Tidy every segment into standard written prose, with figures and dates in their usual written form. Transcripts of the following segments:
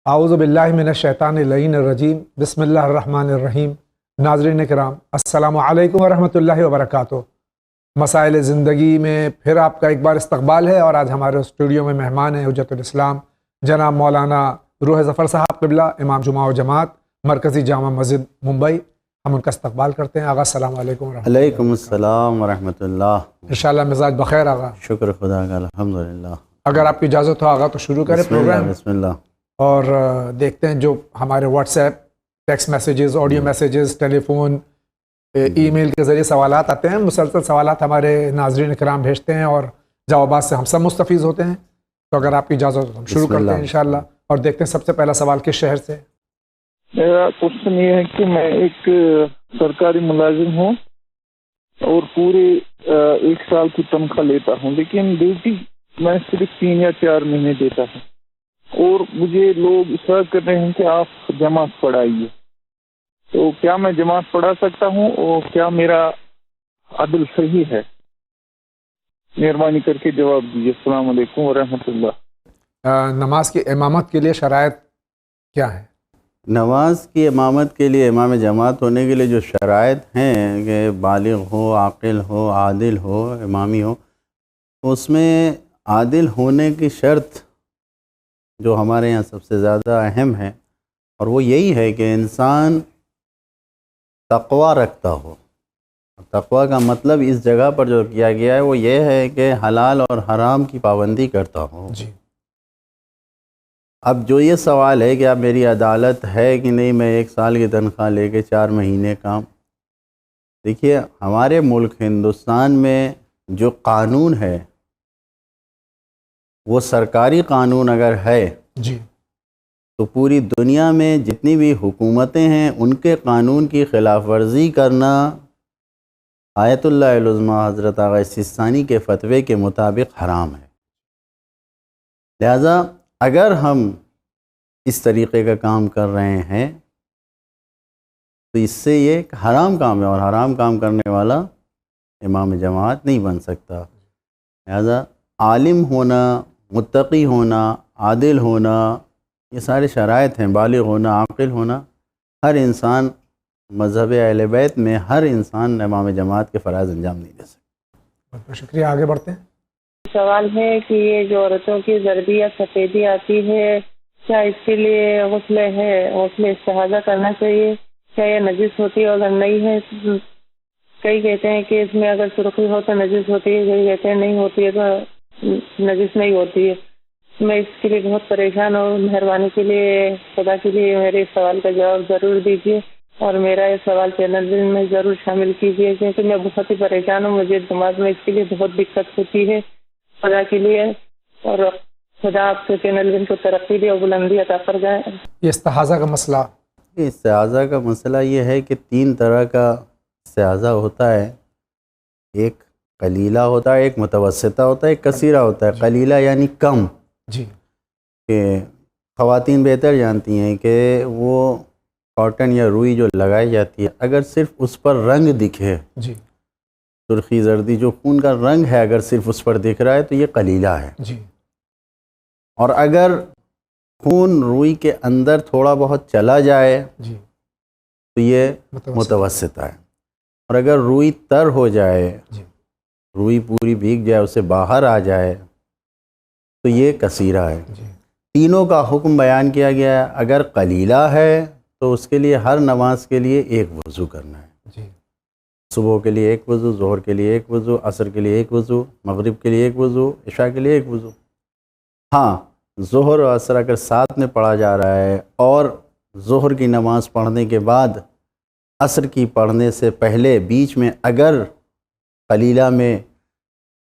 اعوذ باللہ من الشیطان اللعین الرجیم بسم اللہ الرحمن الرحیم۔ ناظرین کرام السلام علیکم ورحمۃ اللہ وبرکاتہ۔ مسائل زندگی میں پھر آپ کا ایک بار استقبال ہے، اور آج ہمارے اسٹوڈیو میں مہمان ہیں حجت الاسلام جناب مولانا روح ظفر صاحب قبلہ، امام جمعہ و جماعت، مرکزی جامع مسجد ممبئی۔ ہم ان کا استقبال کرتے ہیں۔ آغا السلام علیکم ورحمۃ اللہ۔ علیکم السلام ورحمۃ اللہ۔ انشاءاللہ مزاج بخیر آغا؟ شکر خدا کا الحمدللہ۔ اگر آپ کی اجازت ہو آغا تو شروع کریں پروگرام، بسم اللہ۔ اور دیکھتے ہیں جو ہمارے WhatsApp, text messages, audio messages, telephone, email کے ذریعے سوالات آتے ہیں۔ مسلسل سوالات ہمارے ناظرین کرام بھیجتے ہیں اور جوابات سے ہم سب مستفیض ہوتے ہیں۔ تو اگر آپ کی اجازت ہو تو ہم شروع کرتے ہیں انشاءاللہ، اور دیکھتے ہیں سب سے پہلا سوال کس شہر سے۔ میرا کوشچن یہ ہے کہ میں ایک سرکاری ملازم ہوں اور پورے 1 سال کی تنخواہ لیتا ہوں، لیکن ڈیوٹی میں صرف 3 یا 4 مہینے دیتا ہوں، اور مجھے لوگ اصرار کر رہے ہیں کہ آپ جماعت پڑھائیے۔ تو کیا میں جماعت پڑھا سکتا ہوں، اور کیا میرا عدل صحیح ہے؟ مہربانی کر کے جواب دیجیے۔ السلام علیکم ورحمۃ اللہ۔ نماز کی امامت کے لیے شرائط کیا ہیں؟ نماز کی امامت کے لیے، امام جماعت ہونے کے لیے جو شرائط ہیں کہ بالغ ہو، عاقل ہو، عادل ہو، امامی ہو، اس میں عادل ہونے کی شرط جو ہمارے یہاں سب سے زیادہ اہم ہے، اور وہ یہی ہے کہ انسان تقوی رکھتا ہو۔ تقوی کا مطلب اس جگہ پر جو کیا گیا ہے وہ یہ ہے کہ حلال اور حرام کی پابندی کرتا ہو۔ جی۔ اب جو یہ سوال ہے کہ اب میری عدالت ہے کہ نہیں، میں 1 سال کی تنخواہ لے کے 4 مہینے کام، دیکھیے ہمارے ملک ہندوستان میں جو قانون ہے وہ سرکاری قانون اگر ہے جی، تو پوری دنیا میں جتنی بھی حکومتیں ہیں ان کے قانون کی خلاف ورزی کرنا آیت اللہ العظمیٰ حضرت آغا سیستانی کے فتوے کے مطابق حرام ہے۔ لہذا اگر ہم اس طریقے کا کام کر رہے ہیں تو اس سے یہ ایک حرام کام ہے، اور حرام کام کرنے والا امام جماعت نہیں بن سکتا۔ لہذا عالم ہونا، متقی ہونا، عادل ہونا، یہ سارے شرائط ہیں، بالغ ہونا، عاقل ہونا۔ ہر انسان مذہب اہل بیت میں ہر انسان امام جماعت کے فرائض انجام نہیں دے سکتا۔ بہت بہت شکریہ، آگے بڑھتے ہیں۔ سوال ہے کہ یہ جو عورتوں کی زردی یا سفیدی آتی ہے، کیا اس کے لیے غسل استحاضہ کرنا چاہیے؟ کیا یہ نجس ہوتی ہے؟ اگر نہیں ہے، کئی کہتے ہیں کہ اس میں اگر سرخی ہو تو نجس ہوتی ہے، کئی کہتے ہیں نہیں ہوتی ہے تو نجس نہیں ہوتی ہے۔ میں اس کے لیے بہت پریشان ہوں، مہربانی کے لیے خدا کے لیے میرے اس سوال کا جواب ضرور دیجیے، اور میرا یہ سوال چینل میں ضرور شامل کیجیے، کیونکہ میں بہت ہی پریشان ہوں، مجھے دماغ میں اس کے لیے بہت دقت ہوتی ہے۔ خدا کے لیے، اور خدا آپ کے چینل کو ترقی دے اور بلندی عطا فرمائے۔ یہ استحاضہ کا مسئلہ، استحاضہ کا مسئلہ یہ ہے کہ 3 طرح کا استحاضہ ہوتا ہے۔ ایک قلیلہ ہوتا ہے، ایک متوسطہ ہوتا ہے، ایک کثیرہ ہوتا ہے۔ قلیلہ یعنی کم، جی، کہ خواتین بہتر جانتی ہیں کہ وہ کاٹن یا روئی جو لگائی جاتی ہے، اگر صرف اس پر رنگ دکھے، جی، سرخی زردی جو خون کا رنگ ہے اگر صرف اس پر دکھ رہا ہے تو یہ قلیلہ ہے۔ جی، اور اگر خون روئی کے اندر تھوڑا بہت چلا جائے جی، تو یہ متوسطہ ہے۔ اور اگر روئی تر ہو جائے، جی، روئی پوری بھیگ جائے، اسے باہر آ جائے تو یہ کثیرہ ہے۔ جی، تینوں کا حکم بیان کیا گیا ہے۔ اگر قلیلہ ہے تو اس کے لیے ہر نماز کے لیے 1 وضو کرنا ہے۔ جی، صبح کے لیے 1 وضو، ظہر کے لیے 1 وضو، عصر کے لیے 1 وضو، مغرب کے لیے 1 وضو، عشاء کے لیے 1 وضو۔ ہاں، ظہر اور عصر اگر ساتھ میں پڑھا جا رہا ہے، اور ظہر کی نماز پڑھنے کے بعد عصر کی پڑھنے سے پہلے بیچ میں اگر قلیلہ میں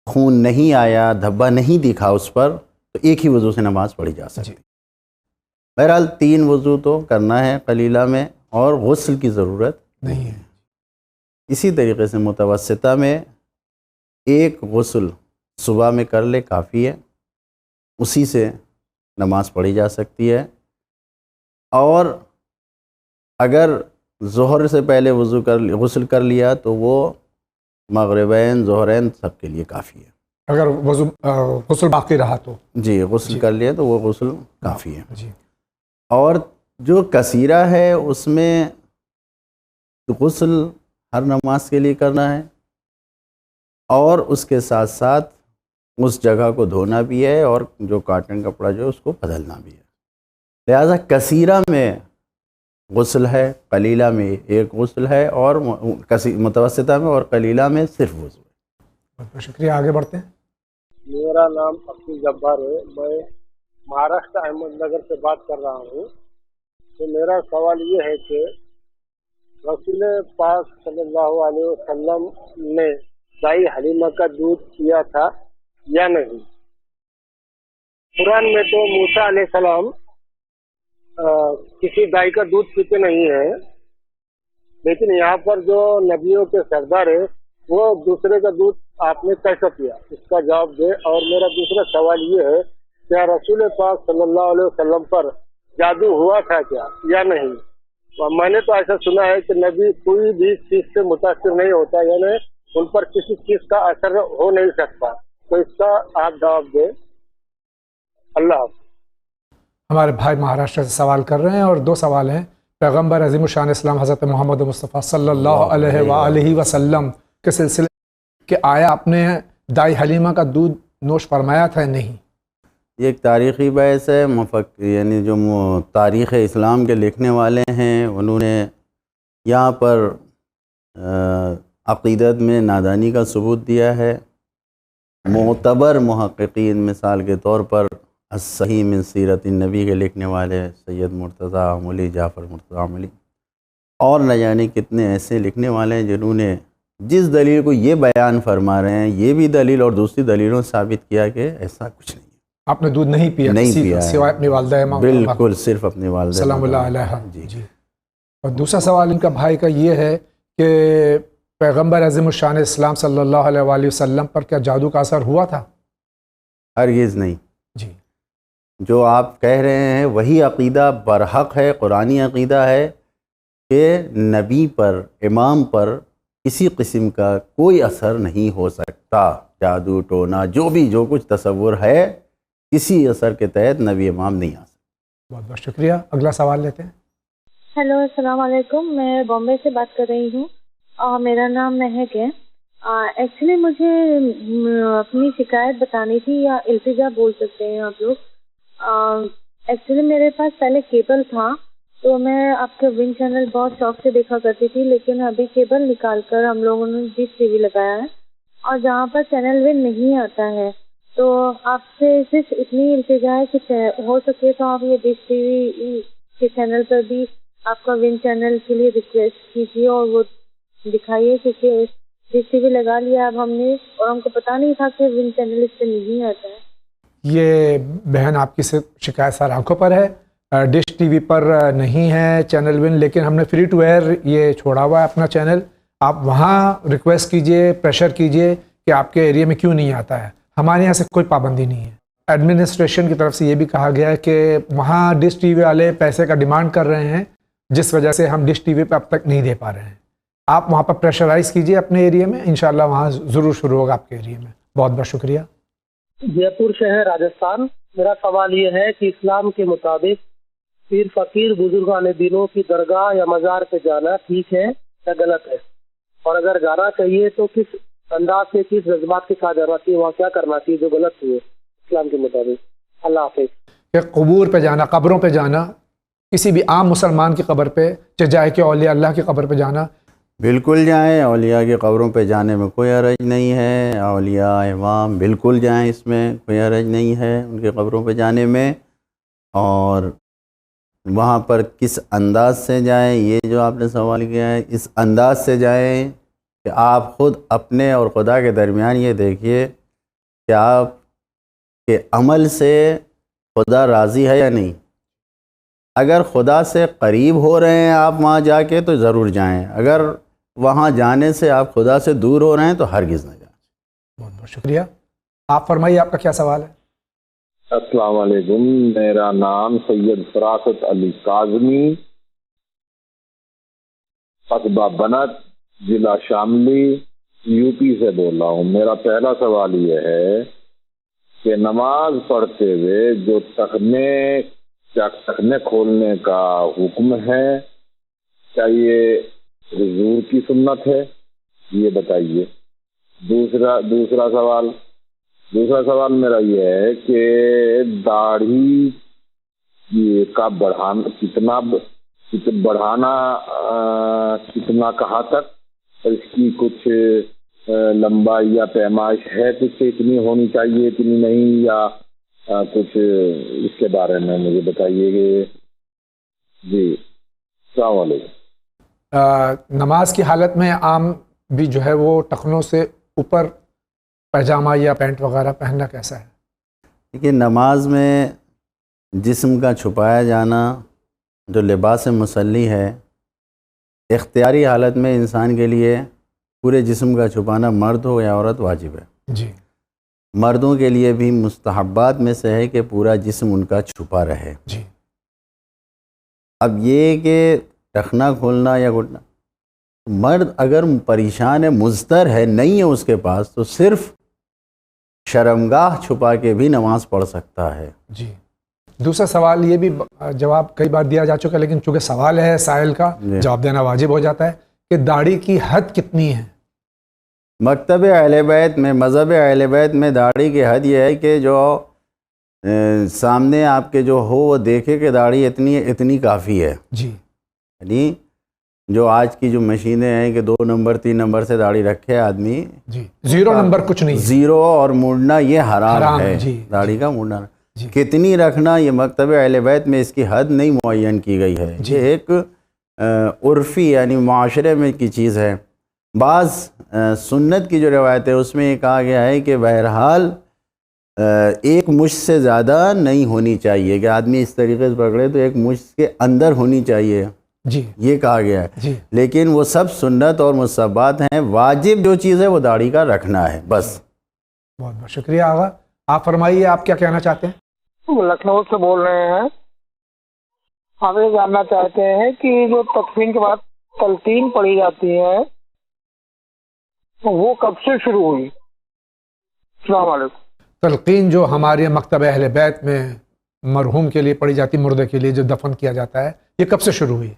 خون نہیں آیا، دھبا نہیں دکھا اس پر، تو 1 ہی وضو سے نماز پڑھی جا سکتی۔ بہرحال 3 وضو تو کرنا ہے قلیلہ میں، اور غسل کی ضرورت نہیں ہے۔ اسی طریقے سے متوسطہ میں 1 غسل صبح میں کر لے کافی ہے، اسی سے نماز پڑھی جا سکتی ہے۔ اور اگر ظہر سے پہلے غسل کر لیا تو وہ مغربین، ظہرین سب کے لیے کافی ہے۔ اگر غسل باقی رہا تو جی، غسل کر لیا تو وہ غسل کافی ہے۔ جی، اور جو کثیرہ ہے اس میں غسل ہر نماز کے لیے کرنا ہے، اور اس کے ساتھ ساتھ اس جگہ کو دھونا بھی ہے، اور جو کاٹن کپڑا جو ہے اس کو بدلنا بھی ہے۔ لہذا کثیرہ میں غسل ہے، قلیلہ میں ایک غسل ہے، اور متوسطہ میں اور قلیلہ میں صرف وضو ہے۔ بہت بہت شکریہ، آگے بڑھتے ہیں۔ میرا نام عبد جبار ہے، میں مہاراشٹر احمد نگر سے بات کر رہا ہوں۔ تو میرا سوال یہ ہے کہ رسول پاک صلی اللہ علیہ وسلم نے دائی حلیمہ کا دودھ پیا تھا یا نہیں؟ قرآن میں تو موسیٰ علیہ السلام کسی دائی کا دودھ پیتے نہیں ہیں، لیکن یہاں پر جو نبیوں کے سردار ہے وہ دوسرے کا دودھ آپ نے کیسے پیا؟ اس کا جواب دے۔ اور میرا دوسرا سوال یہ ہے، کیا رسول پاک صلی اللہ علیہ وسلم پر جادو ہوا تھا کیا یا نہیں؟ میں نے تو ایسا سنا ہے کہ نبی کوئی بھی چیز سے متاثر نہیں ہوتا، یعنی ان پر کسی چیز کا اثر ہو نہیں سکتا، تو اس کا آپ جواب دیں۔ اللہ حافظ۔ ہمارے بھائی مہاراشٹر سے سوال کر رہے ہیں، اور دو سوال ہیں۔ پیغمبر عظیم الشان اسلام حضرت محمد مصطفیٰ صلی اللہ علیہ وآلہ وسلم کے سلسلے کہ آیا آپ نے دائی حلیمہ کا دودھ نوش فرمایا تھا یا نہیں؟ یہ ایک تاریخی بحث ہے، یعنی جو تاریخ اسلام کے لکھنے والے ہیں انہوں نے یہاں پر عقیدت میں نادانی کا ثبوت دیا ہے۔ معتبر محققین مثال کے طور پر الصحیح من سیرت النبی کے لکھنے والے سید مرتضیٰ عملی، جعفر مرتضیٰ عملی، اور نہ جانے کتنے ایسے لکھنے والے ہیں جنہوں نے جس دلیل کو یہ بیان فرما رہے ہیں یہ بھی دلیل اور دوسری دلیلوں سے ثابت کیا کہ ایسا کچھ نہیں ہے۔ آپ نے دودھ نہیں پیا؟ نہیں کسی پیا کا سوائے اپنی والدہ امام بالکل صرف اپنی والدہ سلام اللہ علیہ۔ جی۔ اور دوسرا سوال ان کا بھائی کا یہ ہے کہ پیغمبر عظیم الشان اسلام صلی اللہ علیہ وآلہ وسلم پر کیا جادو کا اثر ہوا تھا؟ ہرگز نہیں۔ جی، جو آپ کہہ رہے ہیں وہی عقیدہ برحق ہے، قرآنی عقیدہ ہے کہ نبی پر، امام پر کسی قسم کا کوئی اثر نہیں ہو سکتا۔ جادو ٹونا جو کچھ تصور ہے، کسی اثر کے تحت نبی امام نہیں آ سکتا۔ بہت بہت شکریہ، اگلا سوال لیتے ہیں۔ ہیلو، السلام علیکم، میں بامبے سے بات کر رہی ہوں اور میرا نام مہک ہے۔ ایکچولی مجھے اپنی شکایت بتانی تھی، یا التجا بول سکتے ہیں آپ لوگ۔ ایکچولی میرے پاس پہلے کیبل تھا، تو میں آپ کے ون چینل بہت شوق سے دیکھا کرتی تھی، لیکن ابھی کیبل نکال کر ہم لوگوں نے ڈش ٹی وی لگایا ہے، اور جہاں پر چینل ون نہیں آتا ہے، تو آپ سے صرف اتنی التجا ہے کہ ہو سکے تو آپ یہ ڈش ٹی وی کے چینل پر بھی آپ کا ون چینل کے لیے ریکویسٹ کیجیے اور وہ دکھائیے، کیونکہ ڈش ٹی وی لگا لیا اب ہم نے، اور ہم کو پتہ نہیں تھا کہ ون چینل اس سے نہیں آتا ہے۔ یہ بہن آپ کی شکایت سر آنکھوں پر ہے، ڈش ٹی وی پر نہیں ہے چینل ون، لیکن ہم نے فری ٹو ایئر یہ چھوڑا ہوا ہے اپنا چینل، آپ وہاں ریکویسٹ کیجئے، پریشر کیجئے کہ آپ کے ایریا میں کیوں نہیں آتا ہے۔ ہمارے یہاں سے کوئی پابندی نہیں ہے، ایڈمنسٹریشن کی طرف سے یہ بھی کہا گیا ہے کہ وہاں ڈش ٹی وی والے پیسے کا ڈیمانڈ کر رہے ہیں، جس وجہ سے ہم ڈش ٹی وی پہ اب تک نہیں دے پا رہے ہیں۔ آپ وہاں پر پریشرائز کیجئے اپنے ایریا میں، انشاءاللہ وہاں ضرور شروع ہوگا آپ کے ایریا میں۔ بہت بہت شکریہ۔ جے پور شہر راجستھان۔ میرا سوال یہ ہے کہ اسلام کے مطابق پیر فقیر بزرگان دینوں کی درگاہ یا مزار پہ جانا ٹھیک ہے یا غلط ہے؟ اور اگر جانا چاہیے تو کس انداز سے، کس جذبات کے ساتھ جانا چاہیے، وہاں کیا کرنا چاہیے جو غلط ہوئے اسلام کے مطابق؟ اللہ حافظ۔ کہ قبور پہ جانا، قبروں پہ جانا، کسی بھی عام مسلمان کی قبر پہ، چاہے کہ اولیاء اللہ کی قبر پہ جانا، بالکل جائیں، اولیاء کی قبروں پہ جانے میں کوئی حرج نہیں ہے، اولیاء امام بالکل جائیں، اس میں کوئی حرج نہیں ہے ان کی قبروں پہ جانے میں۔ اور وہاں پر کس انداز سے جائیں، یہ جو آپ نے سوال کیا ہے، اس انداز سے جائیں کہ آپ خود اپنے اور خدا کے درمیان یہ دیکھیے کہ آپ کے عمل سے خدا راضی ہے یا نہیں۔ اگر خدا سے قریب ہو رہے ہیں آپ وہاں جا کے تو ضرور جائیں، اگر وہاں جانے سے آپ خدا سے دور ہو رہے ہیں تو ہرگز نہ جائیں۔ بہت بہت شکریہ۔ آپ فرمائیے، آپ کا کیا سوال ہے؟ السلام علیکم، میرا نام سید فراست علی کاظمی، قصبہ بنت، ضلع شاملی، یو پی سے بول رہا ہوں۔ میرا پہلا سوال یہ ہے کہ نماز پڑھتے ہوئے جو ٹخنے کیا ٹخنے کھولنے کا حکم ہے؟ کیا یہ حضور کی سنت ہے؟ یہ بتائیے. دوسرا سوال میرا یہ ہے کہ داڑھی کا بڑھانا کتنا کہاں تک، اور اس کی کچھ لمبائی یا پیمائش ہے کچھ، اتنی ہونی چاہیے اتنی نہیں، یا کچھ اس کے بارے میں مجھے بتائیے کہ جی. السلام علیکم. نماز کی حالت میں عام بھی جو ہے وہ ٹخنوں سے اوپر پائجامہ یا پینٹ وغیرہ پہننا کیسا ہے؟ دیکھیے، نماز میں جسم کا چھپایا جانا جو لباس مسلی ہے، اختیاری حالت میں انسان کے لیے پورے جسم کا چھپانا مرد ہو یا عورت واجب ہے. جی. مردوں کے لیے بھی مستحبات میں سے ہے کہ پورا جسم ان کا چھپا رہے. جی. اب یہ کہ ٹخنا کھولنا یا گھٹنا، مرد اگر پریشان ہے، مضطر ہے، نہیں ہے اس کے پاس، تو صرف شرمگاہ چھپا کے بھی نماز پڑھ سکتا ہے. جی. دوسرا سوال یہ بھی جواب کئی بار دیا جا چکا ہے، لیکن چونکہ سوال ہے سائل کا، جواب دینا واجب ہو جاتا ہے کہ داڑھی کی حد کتنی ہے؟ مکتب اہل بیت میں، مذہب اہل بیت میں داڑھی کی حد یہ ہے کہ جو سامنے آپ کے جو ہو وہ دیکھے کہ داڑھی اتنی کافی ہے. جی. یعنی جو آج کی جو مشینیں ہیں کہ 2 نمبر 3 نمبر سے داڑھی رکھے آدمی، جی. 0 نمبر کچھ نہیں، 0 اور مڑنا یہ حرام ہے. جی. داڑھی کا مڑنا جی. کتنی رکھنا یہ مکتب اہل بیت میں اس کی حد نہیں معین کی گئی ہے. جی. یہ ایک عرفی یعنی معاشرے میں کی چیز ہے. بعض سنت کی جو روایت ہے اس میں یہ کہا گیا ہے کہ بہرحال 1 مشت سے زیادہ نہیں ہونی چاہیے، کہ آدمی اس طریقے سے پکڑے تو 1 مشت کے اندر ہونی چاہیے. جی. یہ کہا گیا ہے. جی. لیکن وہ سب سنت اور مستحبات ہیں. واجب جو چیز ہے وہ داڑھی کا رکھنا ہے بس. بہت بہت شکریہ آغا. آپ فرمائیے، آپ کیا کہنا چاہتے ہیں؟ لکھنؤ سے بول رہے ہیں. ہم یہ جاننا چاہتے ہیں کہ جو تدفین کے بعد تلقین پڑھی جاتی ہے وہ کب سے شروع ہوئی؟ السلام علیکم. تلقین جو ہمارے مکتب اہل بیت میں مرحوم کے لیے پڑھی جاتی، مردے کے لیے جو دفن کیا جاتا ہے، یہ کب سے شروع ہوئی؟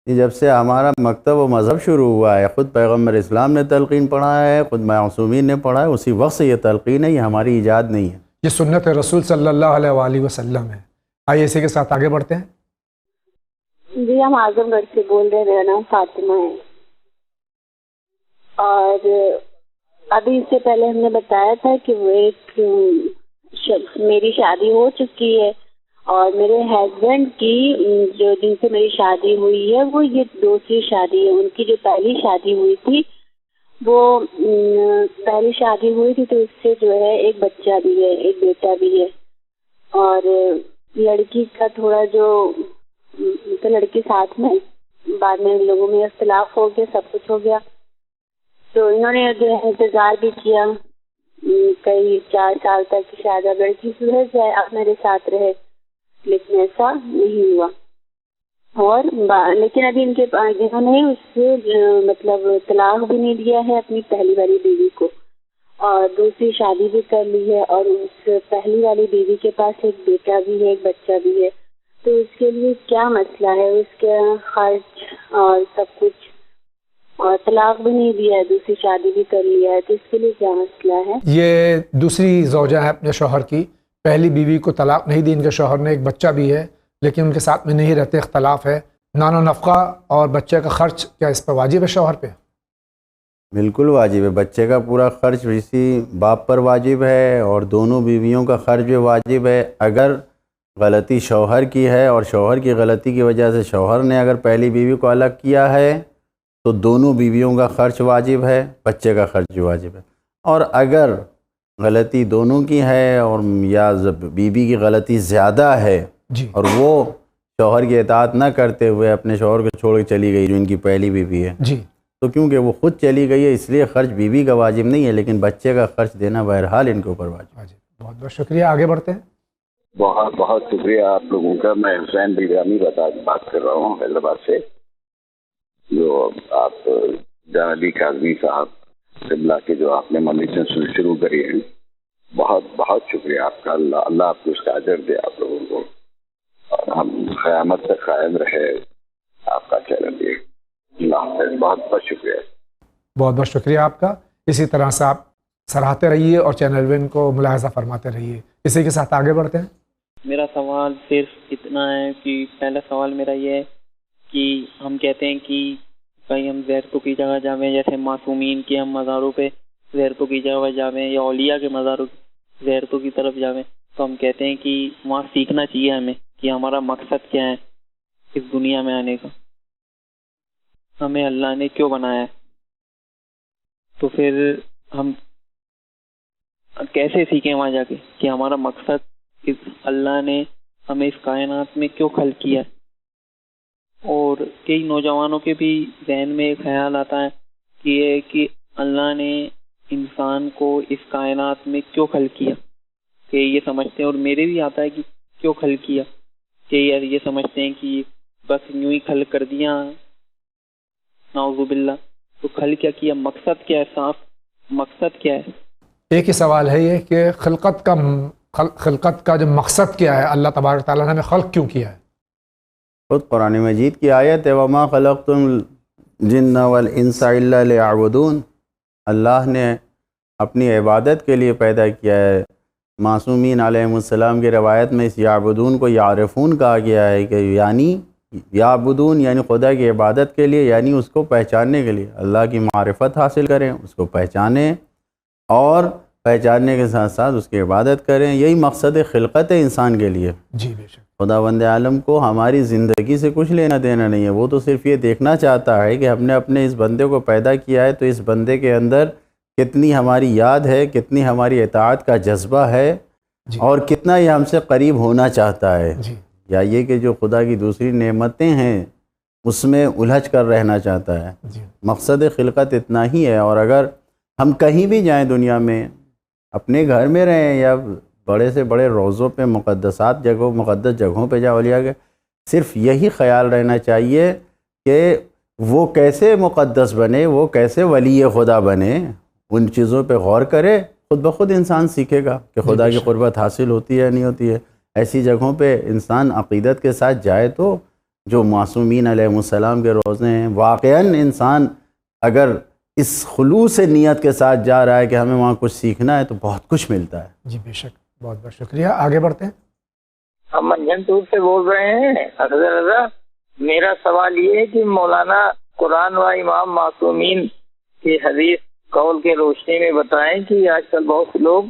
یہ جب سے ہمارا مکتب و مذہب شروع ہوا ہے. خود پیغمبر اسلام نے تلقین پڑھا ہے، خود معصومین نے پڑھا ہے، اسی وقت سے یہ تلقین ہے. یہ ہماری ایجاد نہیں ہے. یہ سنت رسول صلی اللہ علیہ وآلہ وسلم ہے. آئیے اسی کے ساتھ آگے بڑھتے ہیں. جی، ہم اعظم گڑھ سے بول رہے ہیں. میرا نام فاطمہ ہے. اور ابھی اس سے پہلے ہم نے بتایا تھا کہ وہ ایک میری شادی ہو چکی ہے اور میرے ہسبینڈ کی جو جن سے میری شادی ہوئی ہے وہ یہ دوسری شادی ہے. ان کی جو پہلی شادی ہوئی تھی وہ پہلی شادی ہوئی تھی تو اس سے جو ہے ایک بچہ بھی ہے، ایک بیٹا بھی ہے. اور لڑکی کا تھوڑا جو تو لڑکی ساتھ میں، بعد میں لوگوں میں اختلاف ہو گیا، سب کچھ ہو گیا. تو انہوں نے جو ہے انتظار بھی کیا کئی 4 سال تک کہ شاید اب لڑکی سدھر جائے، اب میرے ساتھ رہے، لیکن ایسا نہیں ہوا. اور لیکن ابھی ان کے انہوں نے اس سے مطلب طلاق بھی نہیں دیا ہے اپنی پہلی والی بیوی کو، اور دوسری شادی بھی کر لی ہے. اور اس پہلی والی بیوی کے پاس ایک بیٹا بھی ہے، ایک بچہ بھی ہے. تو اس کے لیے کیا مسئلہ ہے؟ اس کے خرچ اور سب کچھ، اور طلاق بھی نہیں دیا ہے، دوسری شادی بھی کر لیا ہے، تو اس کے لیے کیا مسئلہ ہے؟ یہ دوسری زوجہ ہے اپنے شوہر کی، پہلی بیوی کو طلاق نہیں دی، ان کے شوہر نے، ایک بچہ بھی ہے لیکن ان کے ساتھ میں نہیں رہتے، اختلاف ہے. نان و نفقہ اور بچے کا خرچ کیا اس پر واجب ہے شوہر پہ؟ بالکل واجب ہے. بچے کا پورا خرچ اسی باپ پر واجب ہے اور دونوں بیویوں کا خرچ بھی واجب ہے. اگر غلطی شوہر کی ہے اور شوہر کی غلطی کی وجہ سے شوہر نے اگر پہلی بیوی کو الگ کیا ہے تو دونوں بیویوں کا خرچ واجب ہے، بچے کا خرچ بھی واجب ہے. اور اگر غلطی دونوں کی ہے اور یا بیوی کی غلطی زیادہ ہے جی. اور وہ شوہر کی اطاعت نہ کرتے ہوئے اپنے شوہر کو چھوڑ کے چلی گئی جو ان کی پہلی بیوی ہے، جی. تو کیونکہ وہ خود چلی گئی ہے اس لیے خرچ بیوی کا واجب نہیں ہے، لیکن بچے کا خرچ دینا بہرحال ان کے اوپر واجب ہے. بہت بہت شکریہ. آگے بڑھتے ہیں. بہت بہت شکریہ آپ لوگوں کا. میں حسین بیرامی بات کر رہا ہوں حیدرآباد سے. جو آپ جان علی کاظمی صاحب قبلہ کے جو آپ نے مدرسے شروع کری ہیں، بہت بہت شکریہ آپ کا. اللہ آپ کو اس کا اجر دے آپ لوگوں کو. اور ہم قیامت تک قائم رہے آپ کا چینل یہ. اللہ حافظ. بہت بہت شکریہ. بہت بہت شکریہ آپ کا. اسی طرح سے آپ سراہتے رہیے اور چینل ون کو ملاحظہ فرماتے رہیے. اسی کے ساتھ آگے بڑھتے ہیں. میرا سوال صرف اتنا ہے کہ پہلا سوال میرا یہ ہے کہ ہم کہتے ہیں کہ کہیں ہم زیارتوں کی جگہ جاویں، جیسے معصومین کے ہم مزاروں پہ زیارتوں کی جگہ جاویں یا اولیاء کے مزاروں زیارتوں کی طرف جاویں، تو ہم کہتے ہیں کہ وہاں سیکھنا چاہیے ہمیں کہ ہمارا مقصد کیا ہے اس دنیا میں آنے کا، ہمیں اللہ نے کیوں بنایا ہے. تو پھر ہم کیسے سیکھیں وہاں جا کے کہ ہمارا مقصد اللہ نے ہمیں اس کائنات میں کیوں خلق کیا. اور کئی نوجوانوں کے بھی ذہن میں ایک خیال آتا ہے کہ یہ کہ اللہ نے انسان کو اس کائنات میں کیوں خلق کیا، کہ یہ سمجھتے ہیں، اور میرے بھی آتا ہے کہ کیوں خلق کیا، کہ یہ سمجھتے ہیں کہ بس یوں ہی خلق کر دیا، نعوذ باللہ. تو خلق کیا کیا، مقصد کیا ہے، صاف مقصد کیا ہے. ایک ہی سوال ہے یہ کہ خلقت کا جو مقصد کیا ہے، اللہ تبارک تعالیٰ نے ہمیں خلق کیوں کیا ہے. خود قرآن مجید کی آیت ہے وَمَا خَلَقْتُ الْجِنَّ وَالْإِنسَ إِلَّا لِيَعْبُدُونَ. اللہ نے اپنی عبادت کے لیے پیدا کیا ہے. معصومین علیہ السلام کی روایت میں اس یعبدون کو یعرفون کہا گیا ہے کہ یعنی یعبدون یعنی خدا کی عبادت کے لیے، یعنی اس کو پہچاننے کے لیے، اللہ کی معرفت حاصل کریں، اس کو پہچانیں اور پہچاننے کے ساتھ ساتھ اس کی عبادت کریں. یہی مقصد خلقت ہے انسان کے لیے. جی بے شک. خداوند عالم کو ہماری زندگی سے کچھ لینا دینا نہیں ہے. وہ تو صرف یہ دیکھنا چاہتا ہے کہ ہم نے اپنے اس بندے کو پیدا کیا ہے تو اس بندے کے اندر کتنی ہماری یاد ہے، کتنی ہماری اطاعت کا جذبہ ہے، جی. اور کتنا یہ ہم سے قریب ہونا چاہتا ہے، جی. یا یہ کہ جو خدا کی دوسری نعمتیں ہیں اس میں الجھ کر رہنا چاہتا ہے. جی. مقصد خلقت اتنا ہی ہے. اور اگر ہم کہیں بھی جائیں دنیا میں، اپنے گھر میں رہیں یا بڑے سے بڑے روضوں پہ، مقدس جگہوں پہ جاؤ، اولیاء کے، صرف یہی خیال رہنا چاہیے کہ وہ کیسے مقدس بنے، وہ کیسے ولی خدا بنے. ان چیزوں پہ غور کرے، خود بخود انسان سیکھے گا کہ خدا کی قربت حاصل ہوتی ہے نہیں ہوتی ہے. ایسی جگہوں پہ انسان عقیدت کے ساتھ جائے تو جو معصومین علیہ السلام کے روزے ہیں، واقعاً انسان اگر اس خلوص نیت کے ساتھ جا رہا ہے کہ ہمیں وہاں کچھ سیکھنا ہے تو بہت کچھ ملتا ہے. جی بے شک. بہت بہت شکریہ. آگے بڑھتے ہیں. ہم منجن ٹور سے بول رہے ہیں. افضل رضا، میرا سوال یہ ہے کہ مولانا قرآن و امام معصومین کی حدیث قول کے روشنی میں بتائیں کہ آج کل بہت سے لوگ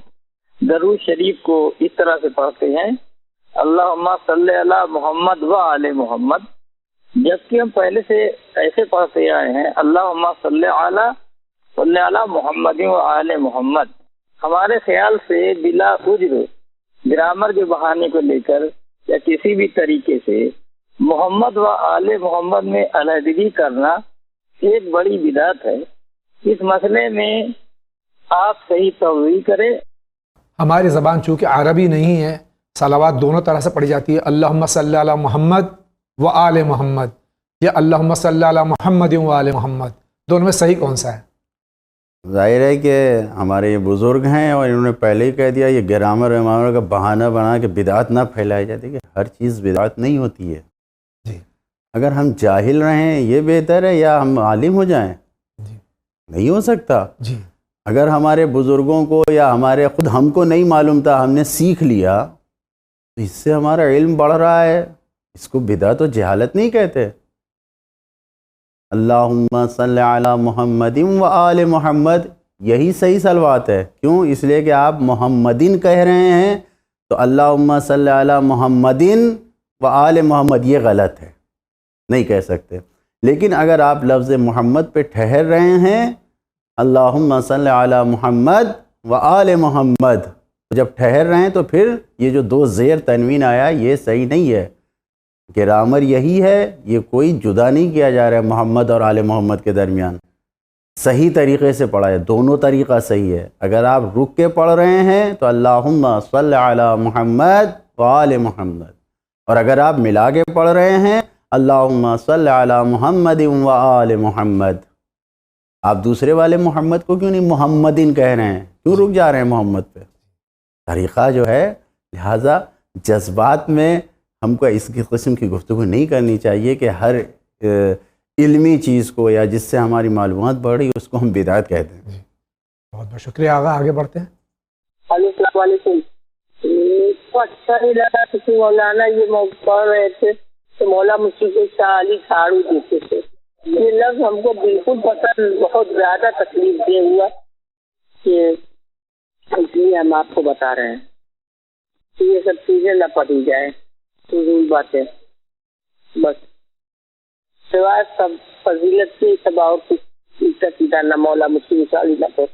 درود شریف کو اس طرح سے پڑھتے ہیں، اللہم صلی علی محمد و آل محمد، جبکہ ہم پہلے سے ایسے پڑھتے آئے ہیں اللہم صلی علی محمد و آل محمد. ہمارے خیال سے بلا عذر گرامر کے بہانے کو لے کر یا کسی بھی طریقے سے محمد و آل محمد میں علیحدگی کرنا ایک بڑی بدعت ہے. اس مسئلے میں آپ صحیح توضیح کریں. ہماری زبان چونکہ عربی نہیں ہے، صلوات دونوں طرح سے پڑھی جاتی ہے، اللہم صلی علی محمد و آل محمد یا اللہم صلی علی محمد و آل محمد. دونوں میں صحیح کون سا ہے؟ ظاہر ہے کہ ہمارے یہ بزرگ ہیں اور انہوں نے پہلے ہی کہہ دیا، یہ گرامر ومامر کا بہانہ بنا کہ بدعت نہ پھیلائی جاتی، کہ ہر چیز بدعت نہیں ہوتی ہے. جی. اگر ہم جاہل رہیں یہ بہتر ہے یا ہم عالم ہو جائیں؟ جی. نہیں ہو سکتا. جی. اگر ہمارے بزرگوں کو یا ہمارے خود ہم کو نہیں معلوم تھا، ہم نے سیکھ لیا تو اس سے ہمارا علم بڑھ رہا ہے. اس کو بدعت و جہالت نہیں کہتے. اللہم صلی علی محمد و آل محمد یہی صحیح صلوات ہے. کیوں؟ اس لیے کہ آپ محمدین کہہ رہے ہیں تو اللہم صلی علی محمدین و آل محمد یہ غلط ہے، نہیں کہہ سکتے. لیکن اگر آپ لفظ محمد پہ ٹھہر رہے ہیں اللہم صلی علی محمد و آل محمد، جب ٹھہر رہے ہیں تو پھر یہ جو دو زیر تنوین آیا یہ صحیح نہیں ہے. گرامر یہی ہے، یہ کوئی جدا نہیں کیا جا رہا ہے محمد اور آل محمد کے درمیان. صحیح طریقے سے پڑھا ہے، دونوں طریقہ صحیح ہے. اگر آپ رک کے پڑھ رہے ہیں تو اللہم صلی علی محمد و آل محمد، اور اگر آپ ملا کے پڑھ رہے ہیں اللہم صلی علی محمد و آل محمد. آپ دوسرے والے محمد کو کیوں نہیں محمدین کہہ رہے ہیں؟ کیوں رک جا رہے ہیں محمد پہ؟ طریقہ جو ہے، لہٰذا جذبات میں ہم کو اس قسم کی گفتگو نہیں کرنی چاہیے کہ ہر علمی چیز کو یا جس سے ہماری معلومات بڑھی اس کو ہم بدعت کہتے ہیں. بہت بہت شکریہ آغا, آگے بڑھتے ہیں. السلام علیکم. کو اچھا نہیں لگا کسی مولانا یہ پڑھ رہے تھے تو مولا مجھ کو شاہ علی جھاڑو دیتے تھے. یہ لفظ ہم کو بالکل پسند, بہت زیادہ تکلیف دے ہوا کہ اس لیے ہم آپ کو بتا رہے ہیں کہ یہ سب چیزیں نہ پڑھی جائیں. فضول باتیں بس, سوائے سب فضیلت کی سب اور سیدھا نہ مولا مجھ کی مثالی نہ پڑھ.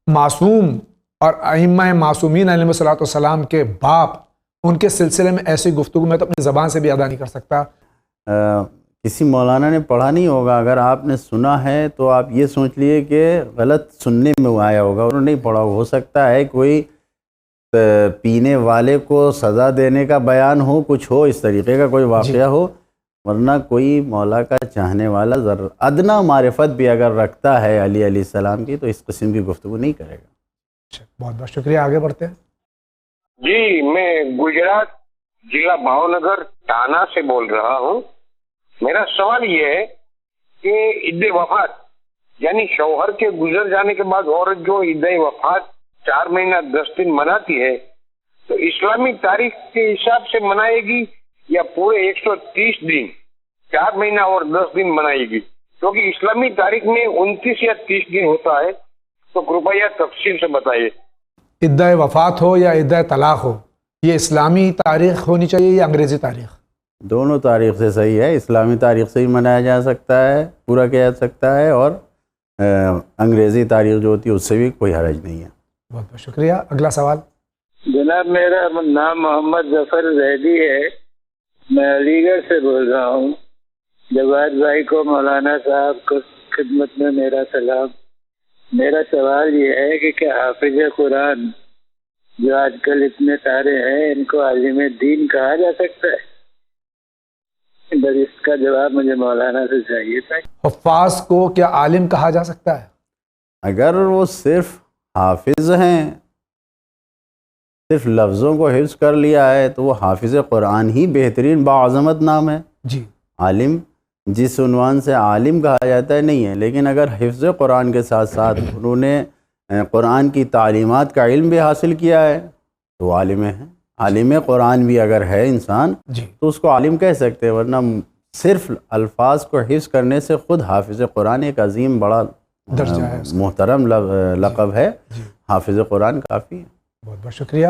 معصوم اور ائمہ معصومین علیہ الصلوۃ والسلام کے باپ, ان کے سلسلے میں ایسی گفتگو میں تو اپنی زبان سے بھی ادا نہیں کر سکتا. کسی مولانا نے پڑھا نہیں ہوگا, اگر آپ نے سنا ہے تو آپ یہ سوچ لیے کہ غلط سننے میں وہ آیا ہوگا, انہوں نے نہیں پڑھا. ہو سکتا ہے کوئی پینے والے کو سزا دینے کا بیان ہو, کچھ ہو اس طریقے کا کوئی واقعہ ہو, ورنہ کوئی مولا کا چاہنے والا ادنا معرفت بھی اگر رکھتا ہے علی علیہ السلام کی تو اس قسم کی گفتگو نہیں کرے گا. بہت بہت شکریہ, آگے بڑھتے ہیں. جی میں گجرات ضلع بھاؤنگر ٹانا سے بول رہا ہوں. میرا سوال یہ ہے کہ عید وفات یعنی شوہر کے گزر جانے کے بعد عورت جو عید وفات 4 مہینہ 10 دن مناتی ہے تو اسلامی تاریخ کے حساب سے منائے گی یا پورے 130 دن 4 مہینہ اور 10 دن منائے گی؟ کیونکہ اسلامی تاریخ میں 29 یا 30 دن ہوتا ہے, تو کرپیا تفصیل سے بتائیے. عدہ وفات ہو یا عدہ طلاق ہو, یہ اسلامی تاریخ ہونی چاہیے یا انگریزی تاریخ؟ دونوں تاریخ سے صحیح ہے. اسلامی تاریخ سے ہی منایا جا سکتا ہے, پورا کیا جا سکتا ہے, اور انگریزی تاریخ جو ہوتی ہے اس سے بھی کوئی حرج نہیں ہے. بہت بہت شکریہ. اگلا سوال. جناب میرا نام محمد ظفر زیدی ہے, میں علی گڑھ سے بول رہا ہوں. جواد بھائی کو, مولانا صاحب کو خدمت میں میرا سلام. میرا سوال یہ ہے کہ کیا حافظ قرآن جو آج کل اتنے سارے ہیں ان کو عالم دین کہا جا سکتا ہے؟ بس اس کا جواب مجھے مولانا سے چاہیے تھا. حفاظ کو کیا عالم کہا جا سکتا ہے؟ اگر وہ صرف حافظ ہیں, صرف لفظوں کو حفظ کر لیا ہے تو وہ حافظ قرآن ہی بہترین باعظمت نام ہے. جی, عالم جس عنوان سے عالم کہا جاتا ہے نہیں ہے, لیکن اگر حفظ قرآن کے ساتھ ساتھ انہوں نے قرآن کی تعلیمات کا علم بھی حاصل کیا ہے تو وہ عالم ہیں. عالم قرآن بھی اگر ہے انسان تو اس کو عالم کہہ سکتے ہیں, ورنہ صرف الفاظ کو حفظ کرنے سے خود حافظ قرآن ایک عظیم بڑا محترم لقب ہے. حافظ قرآن کافی ہے. بہت بہت شکریہ.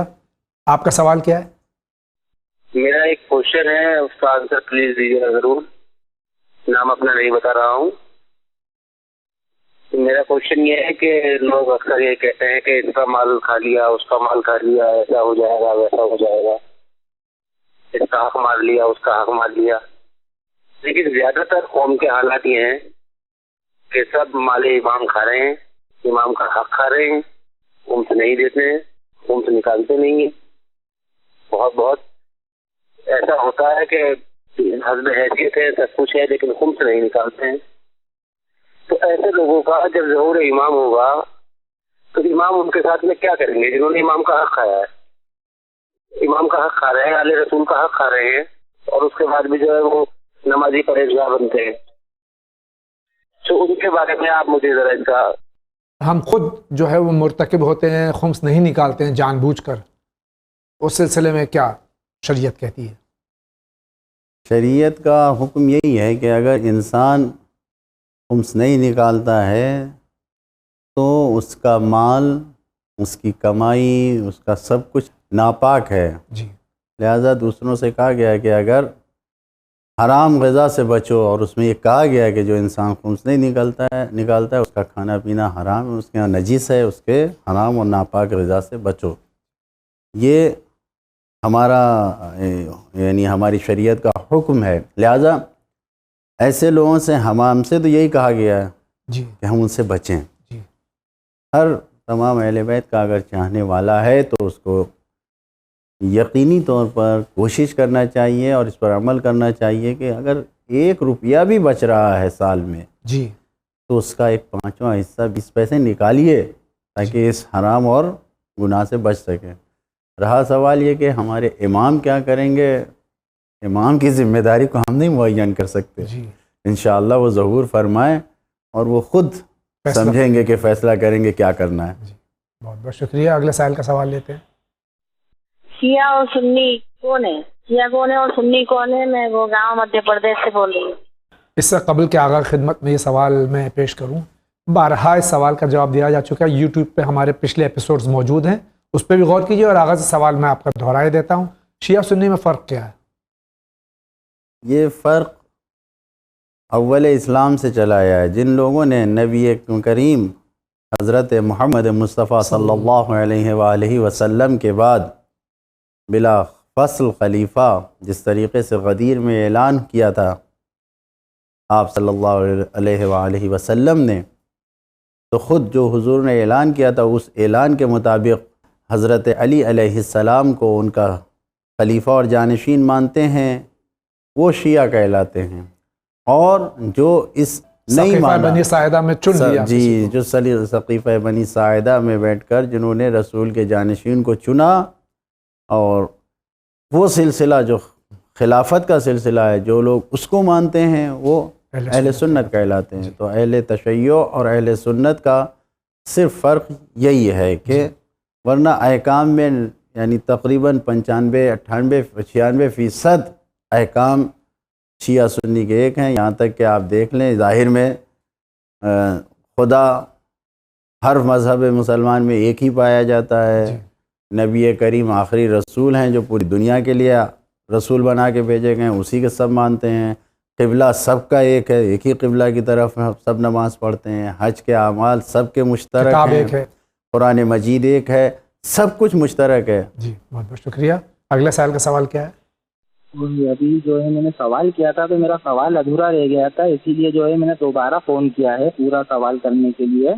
آپ کا سوال کیا ہے؟ میرا ایک کوشچن ہے, اس کا آنسر پلیز دیجیے گا ضرور. نام اپنا نہیں بتا رہا ہوں. میرا کوشچن یہ ہے کہ لوگ اکثر یہ کہتے ہیں کہ اس کا مال کھا لیا, اس کا مال کھا لیا, ایسا ہو جائے گا, ویسا ہو جائے گا, اس کا حق مار لیا, اس کا حق مار لیا. لیکن زیادہ تر قوم کے حالات یہ ہیں کہ سب مال امام کھا رہے ہیں, امام کا حق کھا رہے ہیں, خمس نہیں دیتے ہیں, خمس نکالتے نہیں ہیں. بہت ایسا ہوتا ہے کہ حسب حیثیت ہے, سب کچھ ہے, لیکن خمس نہیں نکالتے ہیں. تو ایسے لوگوں کا جب ظہور امام ہوگا تو امام ان کے ساتھ میں کیا کریں گے جنہوں نے امام کا حق کھایا ہے؟ امام کا حق کھا رہے ہیں, اعلی رسول کا حق کھا رہے ہیں, اور اس کے بعد بھی جو ہے وہ نمازی پرہیزگار بنتے ہیں. تو ان کے بارے میں آپ مجھے ذرا ان کا. ہم خود جو ہے وہ مرتکب ہوتے ہیں, خمس نہیں نکالتے ہیں جان بوجھ کر, اس سلسلے میں کیا شریعت کہتی ہے؟ شریعت کا حکم یہی ہے کہ اگر انسان خمس نہیں نکالتا ہے تو اس کا مال, اس کی کمائی, اس کا سب کچھ ناپاک ہے. جی, لہذا دوسروں سے کہا گیا کہ اگر حرام غذا سے بچو, اور اس میں یہ کہا گیا کہ جو انسان خمس نہیں نکالتا ہے اس کا کھانا پینا حرام ہے, اس کے یہاں نجس ہے, اس کے حرام اور ناپاک غذا سے بچو. یہ ہمارا یعنی ہماری شریعت کا حکم ہے. لہذا ایسے لوگوں سے ہم سے تو یہی کہا گیا ہے جی کہ ہم ان سے بچیں. جی, ہر تمام اہل بیت کا اگر چاہنے والا ہے تو اس کو یقینی طور پر کوشش کرنا چاہیے اور اس پر عمل کرنا چاہیے کہ اگر 1 روپیہ بھی بچ رہا ہے سال میں جی تو اس کا 1/5واں حصہ 20 پیسے نکالیے تاکہ اس حرام اور گناہ سے بچ سکیں. رہا سوال یہ کہ ہمارے امام کیا کریں گے, امام کی ذمہ داری کو ہم نہیں معین کر سکتے. جی انشاءاللہ وہ ظہور فرمائیں اور وہ خود فیصلہ سمجھیں گے کہ فیصلہ کریں گے کیا کرنا ہے. بہت بہت شکریہ. اگلے سائل کا سوال لیتے ہیں. شیعہ اور سنی کون ہے؟ شیعہ کون ہے اور سنی کون ہے؟ میں وہ گاؤں مدھیہ پردیش سے بول رہی ہوں. اس سے قبل کہ آغا خدمت میں یہ سوال میں پیش کروں، بارہا اس سوال کا جواب دیا جا چکا ہے. یوٹیوب پہ ہمارے پچھلے ایپیسوڈز موجود ہیں، اس پہ بھی غور کیجیے. اور آغاز سوال میں آپ کا دہرائے دیتا ہوں، شیعہ سنی میں فرق کیا ہے؟ یہ فرق اول اسلام سے چلا آیا ہے. جن لوگوں نے نبی کریم حضرت محمد مصطفیٰ صلی اللہ علیہ وآلہ وسلم کے بعد بلا فصل خلیفہ جس طریقے سے غدیر میں اعلان کیا تھا آپ صلی اللہ علیہ وآلہ وسلم نے، تو خود جو حضور نے اعلان کیا تھا اس اعلان کے مطابق حضرت علی علیہ السلام کو ان کا خلیفہ اور جانشین مانتے ہیں، وہ شیعہ کہلاتے ہیں. اور جو اس نہیں سقیفہ مانا بنی ساعدہ میں چن لیا جی جو سقیفہ بنی ساعدہ میں بیٹھ کر جنہوں نے رسول کے جانشین کو چنا، اور وہ سلسلہ جو خلافت کا سلسلہ ہے جو لوگ اس کو مانتے ہیں وہ اہل سنت کہلاتے ہیں. تو اہل تشیع اور اہل سنت کا صرف فرق یہی ہے کہ ورنہ احکام میں یعنی تقریباً 95 98 96% احکام شیعہ سنی کے ایک ہیں. یہاں تک کہ آپ دیکھ لیں ظاہر میں خدا ہر مذہب مسلمان میں ایک ہی پایا جاتا ہے. نبی کریم آخری رسول ہیں جو پوری دنیا کے لیے رسول بنا کے بھیجے گئے ہیں، اسی کے سب مانتے ہیں. قبلہ سب کا ایک ہے، ایک ہی قبلہ کی طرف سب نماز پڑھتے ہیں. حج کے اعمال سب کے مشترک کتاب ہیں، ایک ہے، قرآن مجید ایک ہے، سب کچھ مشترک ہے. جی بہت بہت شکریہ. اگلے سائل کا سوال کیا ہے؟ ابھی جو ہے میں نے سوال کیا تھا تو میرا سوال ادھورا رہ گیا تھا، اسی لیے جو ہے میں نے دوبارہ فون کیا ہے پورا سوال کرنے کے لیے.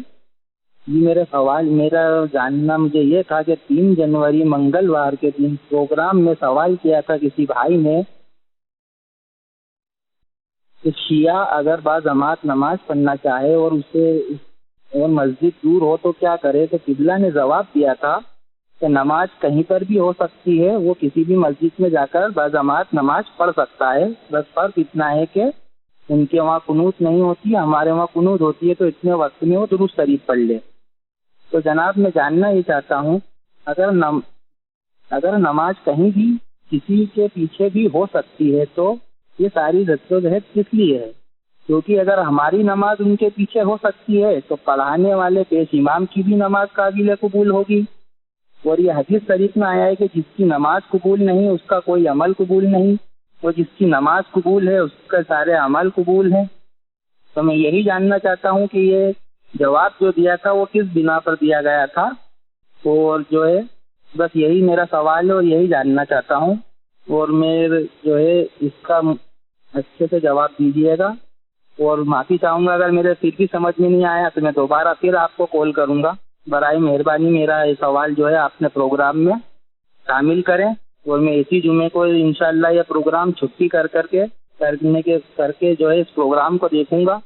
میرا جاننا مجھے یہ تھا کہ 3 جنوری منگلوار کے دن پروگرام میں سوال کیا تھا کسی بھائی نے کہ شیعہ اگر باجماعت نماز پڑھنا چاہے اور اسے اور مسجد دور ہو تو کیا کرے؟ تو قبلہ نے جواب دیا تھا کہ نماز کہیں پر بھی ہو سکتی ہے، وہ کسی بھی مسجد میں جا کر باجماعت نماز پڑھ سکتا ہے. بس فرق اتنا ہے کہ ان کے وہاں قنوت نہیں ہوتی ہے، ہمارے وہاں قنوت ہوتی ہے، تو اتنے وقت میں وہ درود شریف پڑھ لے. تو جناب میں جاننا یہ چاہتا ہوں اگر نماز کہیں بھی کسی کے پیچھے بھی ہو سکتی ہے تو یہ ساری جدوجہد کس لیے ہے؟ کیونکہ اگر ہماری نماز ان کے پیچھے ہو سکتی ہے تو پڑھانے والے پیش امام کی بھی نماز قابل قبول ہوگی. اور یہ حدیث شریف میں آیا ہے کہ جس کی نماز قبول نہیں اس کا کوئی عمل قبول نہیں، اور جس کی نماز قبول ہے اس کا سارے عمل قبول ہیں. تو میں یہی جاننا چاہتا ہوں کہ یہ جواب جو دیا تھا وہ کس بنا پر دیا گیا تھا، اور جو ہے بس یہی میرا سوال ہے اور یہی جاننا چاہتا ہوں. اور میں جو ہے اس کا اچھے سے جواب دیجیے گا، اور معافی چاہوں گا اگر میرے پھر بھی سمجھ میں نہیں آیا تو میں دوبارہ پھر آپ کو کال کروں گا. برائے مہربانی میرا یہ سوال جو ہے آپ نے پروگرام میں شامل کریں، اور میں اسی جمعے کو انشاءاللہ یہ پروگرام چھٹی کر کے جو ہے اس پروگرام کو دیکھوں گا.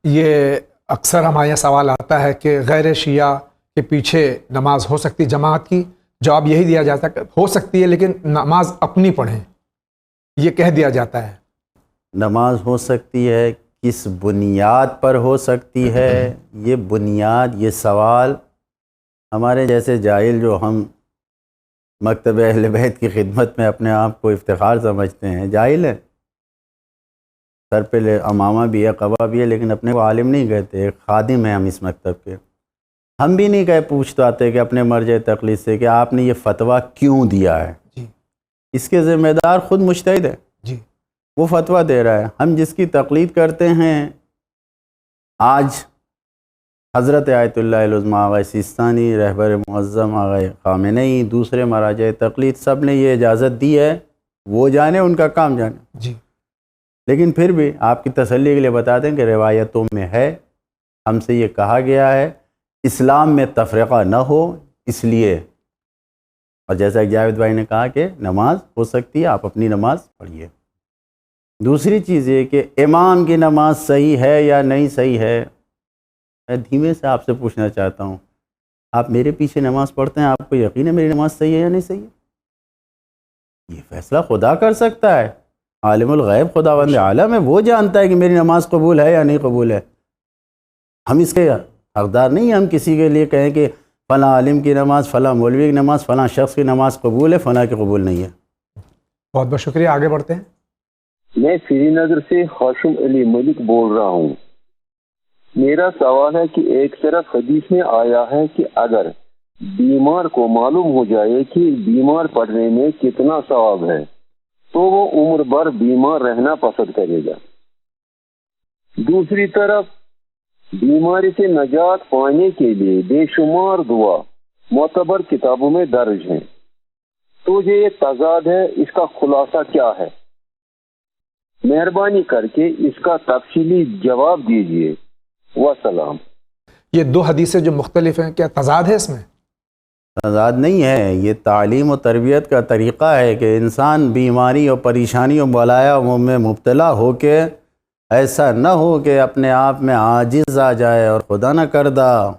یہ اکثر ہمارے یہاں سوال آتا ہے کہ غیر شیعہ کے پیچھے نماز ہو سکتی جماعت کی؟ جواب یہی دیا جاتا ہے کہ ہو سکتی ہے لیکن نماز اپنی پڑھیں، یہ کہہ دیا جاتا ہے. نماز ہو سکتی ہے، کس بنیاد پر ہو سکتی ہے؟ یہ بنیاد، یہ سوال ہمارے جیسے جاہل جو ہم مکتب اہل بیت کی خدمت میں اپنے آپ کو افتخار سمجھتے ہیں، جاہل ہیں. سر پہ امامہ بھی ہے، قبا بھی ہے، لیکن اپنے کو عالم نہیں کہتے. ایک خادم ہیں ہم اس مکتب کے. ہم بھی نہیں پوچھتے آتے کہ اپنے مرجع تقلید سے کہ آپ نے یہ فتویٰ کیوں دیا ہے. اس کے ذمہ دار خود مجتہد ہے، وہ فتویٰ دے رہا ہے. ہم جس کی تقلید کرتے ہیں، آج حضرت آیت اللہ العظمیٰ آغا سیستانی، رہبر معظم آغا خامنئی، دوسرے مراجع تقلید سب نے یہ اجازت دی ہے، وہ جانے، ان کا کام جانے. لیکن پھر بھی آپ کی تسلی کے لیے بتا دیں کہ روایتوں میں ہے، ہم سے یہ کہا گیا ہے اسلام میں تفرقہ نہ ہو، اس لیے. اور جیسا کہ جاوید بھائی نے کہا کہ نماز ہو سکتی ہے، آپ اپنی نماز پڑھیے. دوسری چیز یہ کہ امام کی نماز صحیح ہے یا نہیں صحیح ہے. میں دھیمے سے آپ سے پوچھنا چاہتا ہوں، آپ میرے پیچھے نماز پڑھتے ہیں، آپ کو یقین ہے میری نماز صحیح ہے یا نہیں صحیح ہے؟ یہ فیصلہ خدا کر سکتا ہے. عالم الغیب خداوند عالم ہے، وہ جانتا ہے کہ میری نماز قبول ہے یا نہیں قبول ہے. ہم اس کے حقدار نہیں ہیں ہم کسی کے لیے کہیں کہ فلاں عالم کی نماز، فلاں مولوی کی نماز، فلاں شخص کی نماز قبول ہے، فلاں کی قبول نہیں ہے. بہت بہت شکریہ، آگے بڑھتے ہیں. میں سری نگر سے ہاشم علی ملک بول رہا ہوں. میرا سوال ہے کہ ایک طرف حدیث میں آیا ہے کہ اگر بیمار کو معلوم ہو جائے کہ بیمار پڑنے میں کتنا ثواب ہے تو وہ عمر بھر بیمار رہنا پسند کرے گا. دوسری طرف بیماری سے نجات پانے کے لیے بے شمار دعا معتبر کتابوں میں درج ہیں. تو یہ تضاد ہے، اس کا خلاصہ کیا ہے؟ مہربانی کر کے اس کا تفصیلی جواب دیجیے. وسلام. یہ دو حدیثیں جو مختلف ہیں، کیا تضاد ہے اس میں؟ تضاد نہیں ہے، یہ تعلیم و تربیت کا طریقہ ہے کہ انسان بیماری اور پریشانی اور بلایا میں مبتلا ہو کے ایسا نہ ہو کہ اپنے آپ میں عاجز آ جائے، اور خدا نہ کردہ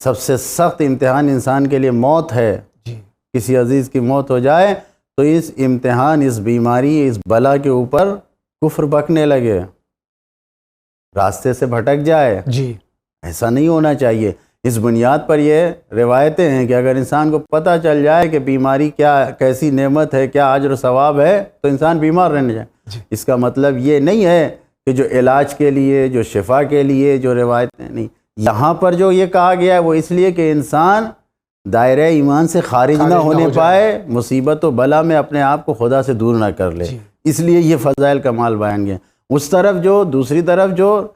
سب سے سخت امتحان انسان کے لیے موت ہے. کسی عزیز کی موت ہو جائے تو اس امتحان، اس بیماری، اس بلا کے اوپر کفر بکنے لگے، راستے سے بھٹک جائے. جی ایسا نہیں ہونا چاہیے. اس بنیاد پر یہ روایتیں ہیں کہ اگر انسان کو پتہ چل جائے کہ بیماری کیا، کیسی نعمت ہے، کیا اجر و ثواب ہے، تو انسان بیمار رہنے جائے. اس کا مطلب یہ نہیں ہے کہ جو علاج کے لیے، جو شفا کے لیے جو روایتیں نہیں. یہاں پر جو یہ کہا گیا ہے وہ اس لیے کہ انسان دائرہ ایمان سے خارج نہ ہونے پائے، مصیبت و بلا میں اپنے آپ کو خدا سے دور نہ کر لے. اس لیے یہ فضائل کمال بیان گئے. اس طرف جو دوسری طرف جو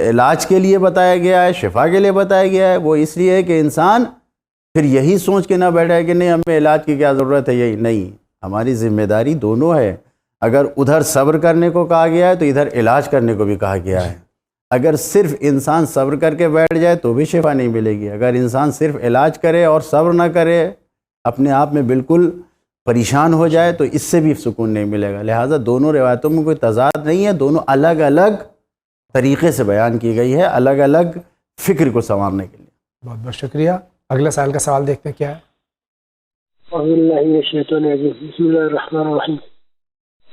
علاج کے لیے بتایا گیا ہے، شفا کے لیے بتایا گیا ہے، وہ اس لیے ہے کہ انسان پھر یہی سوچ کے نہ بیٹھے کہ نہیں ہمیں علاج کی کیا ضرورت ہے. یہی نہیں، ہماری ذمہ داری دونوں ہے. اگر ادھر صبر کرنے کو کہا گیا ہے تو ادھر علاج کرنے کو بھی کہا گیا ہے. اگر صرف انسان صبر کر کے بیٹھ جائے تو بھی شفا نہیں ملے گی. اگر انسان صرف علاج کرے اور صبر نہ کرے، اپنے آپ میں بالکل پریشان ہو جائے، تو اس سے بھی سکون نہیں ملے گا. لہٰذا دونوں روایتوں میں کوئی تضاد نہیں ہے، دونوں الگ الگ طریقے سے بیان کی گئی ہے، الگ الگ فکر کو سنوارنے کے لیے. بہت بہت شکریہ. اگلا سائل کا سوال دیکھتے ہیں کیا ہے. اعوذ باللہ من الشیطان الرجیم. بسم اللہ الرحمن الرحیم.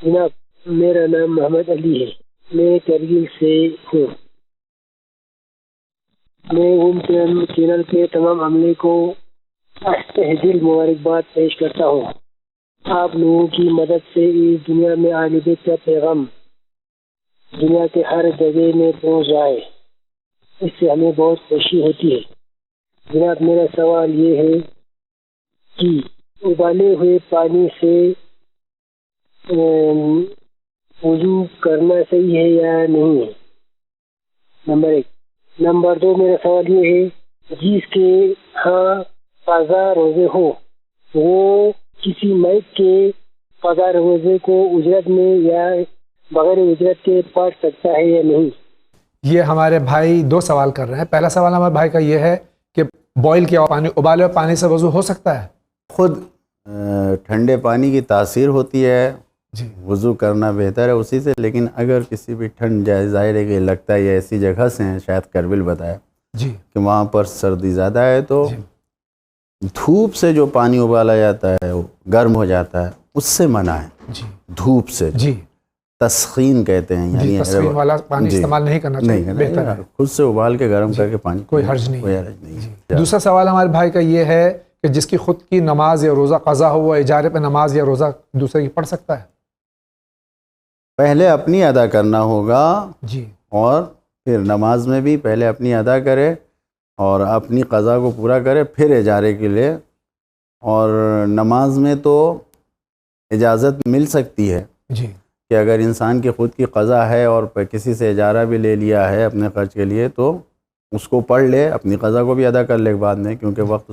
جناب، میرا نام محمد علی ہے، میں کرگل سے ہوں. میں ہوم چینل کے تمام عملے کو تہ دل مبارکباد پیش کرتا ہوں. آپ لوگوں کی مدد سے اس دنیا میں اہل بیت کا پیغام دنیا کے ہر جگہ میں پہنچ جائے، اس سے ہمیں بہت خوشی ہوتی ہے. جناب، میرا سوال یہ ہے کہ ابالے ہوئے پانی سے وضو کرنا صحیح ہے یا نہیں ہے؟ نمبر 1. نمبر 2، میرا سوال یہ ہے جس کے ہاں قضا روزے ہو وہ کسی میت کے قضا روزے کو اجرت میں یا بغیر اجرت کے پڑھ سکتا ہے یا نہیں؟ یہ ہمارے بھائی دو سوال کر رہے ہیں. پہلا سوال ہمارے بھائی کا یہ ہے کہ بوائل کیا پانی، ابالے ہوئے پانی سے وضو ہو سکتا ہے؟ خود ٹھنڈے پانی کی تاثیر ہوتی ہے، وضو کرنا بہتر ہے اسی سے. لیکن اگر کسی بھی ٹھنڈ جائے، ظاہر ہے کہ لگتا ہے یہ ایسی جگہ سے ہیں، شاید کربل بتایا کہ وہاں پر سردی زیادہ ہے، تو دھوپ سے جو پانی ابالا جاتا ہے وہ گرم ہو جاتا ہے، اس سے منع ہے. دھوپ سے تسخین کہتے ہیں، یعنی تسخین والا پانی استعمال نہیں کرنا چاہیے، بہتر ہے خود سے ابال کے گرم کر کے پانی، کوئی حرج نہیں. دوسرا سوال ہمارے بھائی کا یہ ہے کہ جس کی خود کی نماز یا روزہ قضا ہو، وہ اجارے پہ نماز یا روزہ دوسرے کی پڑھ سکتا ہے؟ پہلے اپنی ادا کرنا ہوگا، جی، اور پھر نماز میں بھی پہلے اپنی ادا کرے اور اپنی قضا کو پورا کرے، پھر اجارے کے لیے. اور نماز میں تو اجازت مل سکتی ہے جی کہ اگر انسان کی خود کی قضا ہے اور کسی سے اجارہ بھی لے لیا ہے اپنے خرچ کے لیے، تو اس کو پڑھ لے، اپنی قضا کو بھی ادا کر لے بعد میں، کیونکہ وقت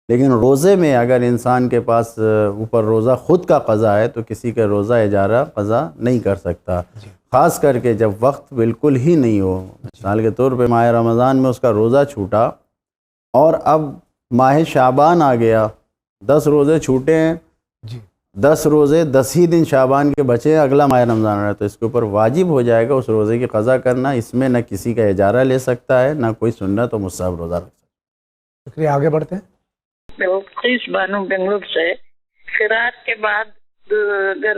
لیکن روزے میں اگر انسان کے پاس اوپر روزہ خود کا قضا ہے تو کسی کا روزہ اجارہ قضا نہیں کر سکتا. خاص کر کے جب وقت بالکل ہی نہیں ہو. مثال کے طور پہ ماہ رمضان میں اس کا روزہ چھوٹا اور اب ماہ شعبان آ گیا، 10 روزے چھوٹے ہیں، 10 روزے 10 ہی دن شعبان کے بچے، اگلا ماہ رمضان آ رہا ہے، تو اس کے اوپر واجب ہو جائے گا اس روزے کی قضا کرنا. اس میں نہ کسی کا اجارہ لے سکتا ہے، نہ کوئی سنت و مستحب روزہ رکھ سکتا ہے. شکریہ. آگے بڑھتے ہیں. بانو بنگلور سے. قرات کے بعد اگر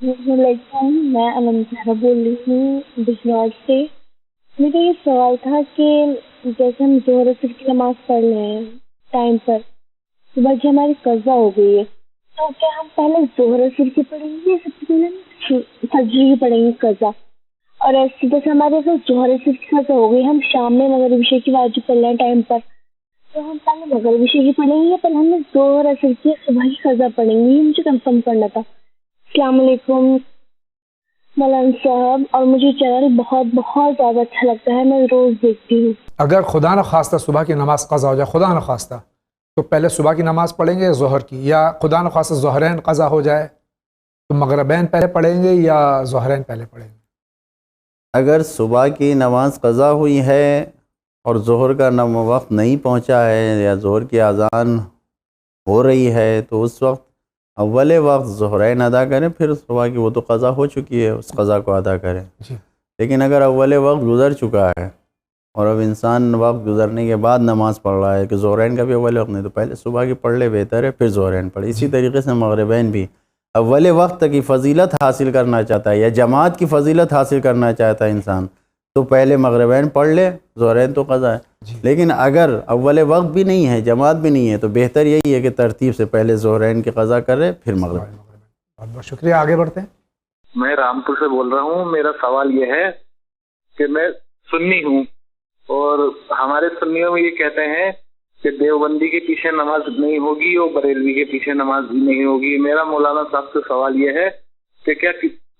السلام علیکم، میں علم زہرا بول رہی ہوں بجنور سے۔ میرا یہ سوال تھا کہ جیسے ہم ظہر عصر کی نماز پڑھ رہے ہیں ٹائم پر، صبح کی ہماری قضا ہو گئی ہے، تو کیا ہم پہلے ظہر عصر کی پڑھیں گے، سب سے پہلے فجر کی پڑھیں گے قضا؟ اور ایسے جیسے ہمارے پاس ظہر عصر کی قضا ہو گئی، ہم شام میں مغرب عشاء کی واجب پڑھ رہے ہیں ٹائم پر، تو ہم پہلے مغرب عشاء کی پڑھیں گے یا پہلے ہم نے ظہر عصر کی صبح کی قضا پڑھیں گے؟ یہ مجھے کنفرم کرنا تھا۔ السلام علیکم مولانا صاحب، اور مجھے چینل بہت بہت زیادہ اچھا لگتا ہے، میں روز دیکھتی ہوں۔ اگر خدا نخواستہ صبح کی نماز قضا ہو جائے، خدا نخواستہ، تو پہلے صبح کی نماز پڑھیں گے یا ظہر کی؟ یا خدا نخواستہ ظہرین قضا ہو جائے تو مغربین پہلے پڑھیں گے یا ظہرین پہلے پڑھیں گے؟ اگر صبح کی نماز قضا ہوئی ہے اور ظہر کا وقت نہیں پہنچا ہے یا ظہر کی اذان ہو رہی ہے تو اس وقت اول وقت ظہرین ادا کریں، پھر صبح کی وہ تو قضا ہو چکی ہے، اس قضا کو ادا کریں۔ لیکن اگر اول وقت گزر چکا ہے اور اب انسان وقت گزرنے کے بعد نماز پڑھ رہا ہے کہ ظہرین کا بھی اول وقت نہیں، تو پہلے صبح کی پڑھ لے بہتر ہے، پھر ظہرین پڑھے۔ اسی طریقے سے مغربین بھی اول وقت کی فضیلت حاصل کرنا چاہتا ہے یا جماعت کی فضیلت حاصل کرنا چاہتا ہے انسان، تو پہلے مغربین پڑھ لے، ظہرین تو قضا ہے۔ لیکن اگر اول وقت بھی نہیں ہے، جماعت بھی نہیں ہے، تو بہتر یہی ہے کہ ترتیب سے پہلے ظہرین کی قضا کرے پھر مغرب۔ بہت بہت شکریہ، آگے بڑھتے ہیں۔ میں رامپور سے بول رہا ہوں۔ میرا سوال یہ ہے کہ میں سنی ہوں اور ہمارے سنیوں میں یہ کہتے ہیں کہ دیوبندی کے پیچھے نماز نہیں ہوگی اور بریلوی کے پیچھے نماز بھی نہیں ہوگی۔ میرا مولانا صاحب سے سوال یہ ہے کہ کیا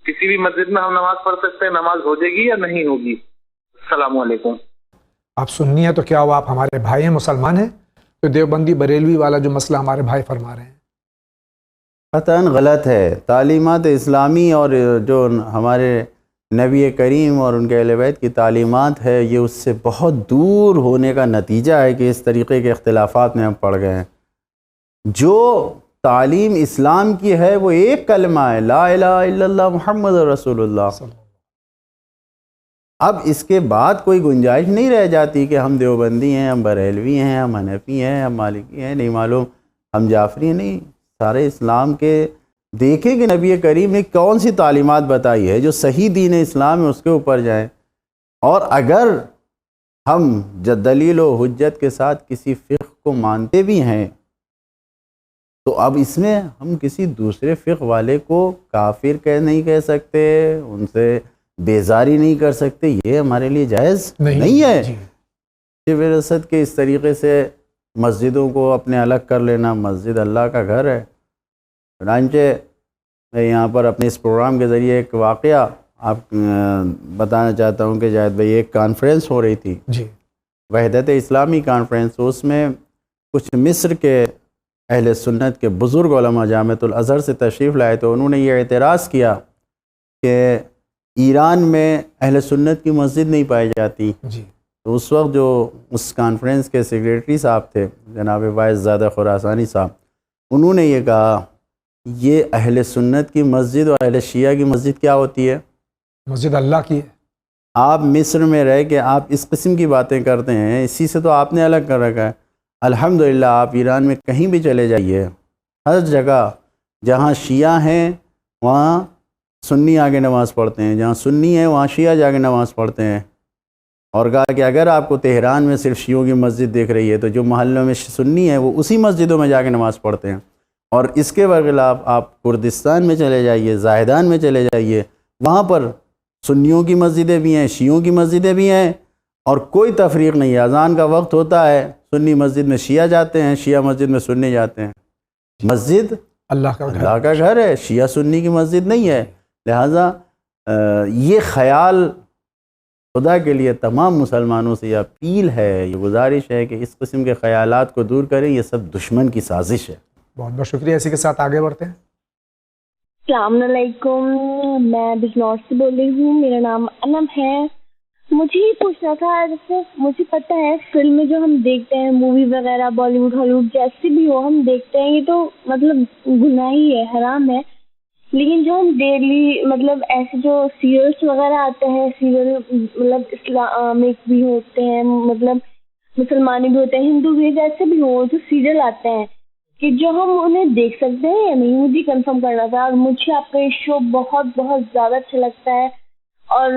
کسی بھی مسجد میں ہم نماز پڑھ سکتے ہیں، نماز ہو جائے گی یا نہیں ہوگی؟ السلام علیکم۔ آپ سننی ہے تو کیا ہوا، آپ ہمارے بھائی ہیں، مسلمان ہیں؟ تو دیوبندی بریلوی والا جو مسئلہ ہمارے بھائی فرما رہے ہیں قطعاً غلط ہے۔ تعلیمات اسلامی اور جو ہمارے نبی کریم اور ان کے اہل بیت کی تعلیمات ہے، یہ اس سے بہت دور ہونے کا نتیجہ ہے کہ اس طریقے کے اختلافات میں ہم پڑ گئے ہیں۔ جو تعلیم اسلام کی ہے وہ ایک کلمہ ہے، لا الہ الا اللہ محمد رسول اللہ۔ اب اس کے بعد کوئی گنجائش نہیں رہ جاتی کہ ہم دیوبندی ہیں، ہم بریلوی ہیں، ہم حنفی ہیں، ہم مالکی ہیں، نہیں معلوم ہم جعفری ہیں، نہیں۔ سارے اسلام کے دیکھیں کہ نبی کریم نے کون سی تعلیمات بتائی ہے، جو صحیح دین اسلام ہے اس کے اوپر جائیں۔ اور اگر ہم دلیل و حجت کے ساتھ کسی فقہ کو مانتے بھی ہیں تو اب اس میں ہم کسی دوسرے فقہ والے کو کافر نہیں کہہ سکتے، ان سے بیزاری نہیں کر سکتے، یہ ہمارے لیے جائز نہیں ہے۔ وراثت کے اس طریقے سے مسجدوں کو اپنے الگ کر لینا، مسجد اللہ کا گھر ہے۔ چنانچہ میں یہاں پر اپنے اس پروگرام کے ذریعے ایک واقعہ آپ بتانا چاہتا ہوں کہ جاید بھائی، ایک کانفرنس ہو رہی تھی، وحدت اسلامی کانفرنس، اس میں کچھ مصر کے اہل سنت کے بزرگ علماء جامعۃ الازہر سے تشریف لائے، تو انہوں نے یہ اعتراض کیا کہ ایران میں اہل سنت کی مسجد نہیں پائی جاتی۔ تو اس وقت جو اس کانفرنس کے سیکریٹری صاحب تھے جناب وائس زادہ خراسانی صاحب، انہوں نے یہ کہا، یہ اہل سنت کی مسجد اور اہل شیعہ کی مسجد کیا ہوتی ہے؟ مسجد اللہ کی ہے۔ آپ مصر میں رہ کے آپ اس قسم کی باتیں کرتے ہیں، اسی سے تو آپ نے الگ کر رکھا ہے۔ الحمدللہ آپ ایران میں کہیں بھی چلے جائیے، ہر جگہ جہاں شیعہ ہیں وہاں سنی آگے نماز پڑھتے ہیں، جہاں سنی ہے وہاں شیعہ جا کے نماز پڑھتے ہیں۔ اور کہا کہ اگر آپ کو تہران میں صرف شیعوں کی مسجد دیکھ رہی ہے تو جو محلوں میں سنی ہے وہ اسی مسجدوں میں جا کے نماز پڑھتے ہیں۔ اور اس کے برخلاف آپ کردستان میں چلے جائیے، زاہدان میں چلے جائیے، وہاں پر سنیوں کی مسجدیں بھی ہیں، شیعوں کی مسجدیں بھی ہیں، اور کوئی تفریق نہیں ہے۔ اذان کا وقت ہوتا ہے، سنی مسجد میں شیعہ جاتے ہیں، شیعہ مسجد میں سنی جاتے ہیں۔ مسجد اللہ کا گھر ہے، شیعہ سنی کی مسجد نہیں ہے۔ لہٰذا یہ خیال، خدا کے لیے تمام مسلمانوں سے یہ اپیل ہے، یہ گزارش ہے کہ اس قسم کے خیالات کو دور کریں، یہ سب دشمن کی سازش ہے۔ بہت بہت شکریہ، اسی کے ساتھ آگے بڑھتے ہیں۔ السلام علیکم، میں بجنور سے بول رہی ہوں، میرا نام انم ہے۔ مجھے یہ پوچھنا تھا، جیسے مجھے پتہ ہے فلمیں جو ہم دیکھتے ہیں، مووی وغیرہ، بالی ووڈ، ہالی ووڈ، جیسے بھی ہو ہم دیکھتے ہیں، یہ تو مطلب گناہ ہی ہے، حرام ہے۔ لیکن جو ہم ڈیلی مطلب ایسے جو سیریلس وغیرہ آتے ہیں، سیریل مطلب اسلامک بھی ہوتے ہیں، مطلب مسلمانی بھی ہوتے ہیں، ہندو بھی، جیسے بھی ہو جو سیریل آتے ہیں، کہ جو ہم انہیں دیکھ سکتے ہیں یا نہیں، مجھے کنفرم کرنا تھا. اور مجھے آپ کا یہ شو بہت بہت زیادہ اچھا لگتا ہے اور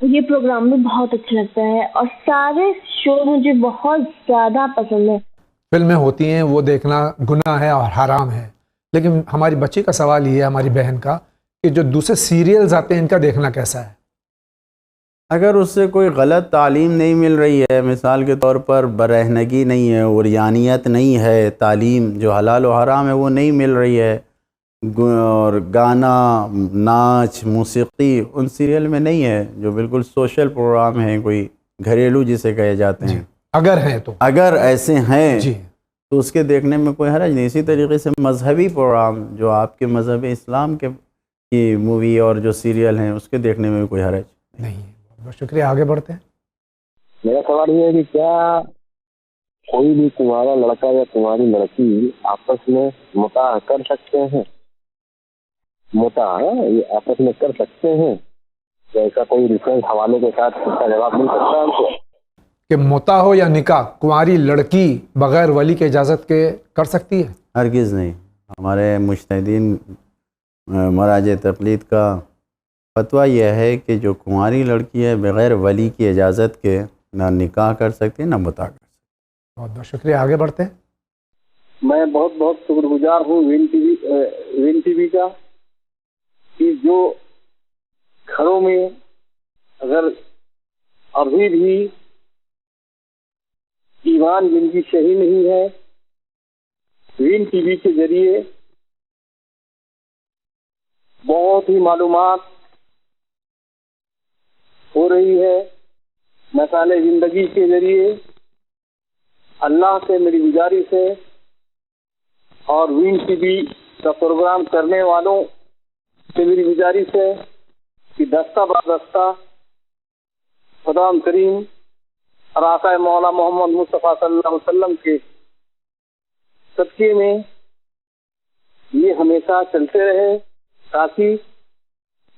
یہ پروگرام بھی بہت اچھا لگتا ہے اور سارے شو مجھے بہت زیادہ پسند ہے. فلمیں ہوتی ہیں وہ دیکھنا گناہ ہے اور حرام ہے، لیکن ہماری بچی کا سوال یہ ہے، ہماری بہن کا، کہ جو دوسرے سیریلز آتے ہیں ان کا دیکھنا کیسا ہے؟ اگر اس سے کوئی غلط تعلیم نہیں مل رہی ہے، مثال کے طور پر برہنگی نہیں ہے، عریانیت نہیں ہے، تعلیم جو حلال و حرام ہے وہ نہیں مل رہی ہے، اور گانا، ناچ، موسیقی ان سیریل میں نہیں ہے، جو بالکل سوشل پروگرام ہیں، کوئی گھریلو جسے کہے جاتے ہیں، اگر ہیں تو اگر ایسے ہیں جی تو اس کے دیکھنے میں کوئی حرج نہیں. اسی طریقے سے مذہبی پروگرام جو آپ کے مذہب اسلام کے کی مووی اور جو سیریل ہیں اس کے دیکھنے میں بھی کوئی حرج نہیں. بہت شکریہ، آگے بڑھتے ہیں. میرا سوال یہ ہے کہ کیا کوئی بھی تمہارا لڑکا یا تمہاری لڑکی آپس میں متاع کر سکتے ہیں؟ متاع یہ آپس میں کر سکتے ہیں؟ ایسا کوئی ریفرنس حوالے کے ساتھ اس کا جواب مل سکتا ہے ہم کو؟ کہ متع ہو یا نکاح، کنواری لڑکی بغیر ولی کے اجازت کے کر سکتی ہے؟ ہرگز نہیں. ہمارے مجتہدین مراجع تقلید کا فتویٰ یہ ہے کہ جو کنواری لڑکی ہے بغیر ولی کی اجازت کے نہ نکاح کر سکتی ہے نہ متع کر سکتی. بہت بہت شکریہ، آگے بڑھتے ہیں. میں بہت بہت شکر گزار ہوں وین ٹی وی کا کہ جو گھروں میں اگر ابھی بھی ایمان جن کی صحیح نہیں ہے، وین ٹی وی کے ذریعے بہت ہی معلومات ہو رہی ہے. مسائل زندگی کے ذریعے اللہ سے میری گزارش ہے اور وین ٹی وی کا پروگرام کرنے والوں سے میری گزارش ہے کہ دستہ بہ دستہ خدا کریم اور آقا مولا محمد مصطفیٰ صلی اللہ علیہ وسلم کے صدقے میں یہ ہمیشہ چلتے رہے تاکہ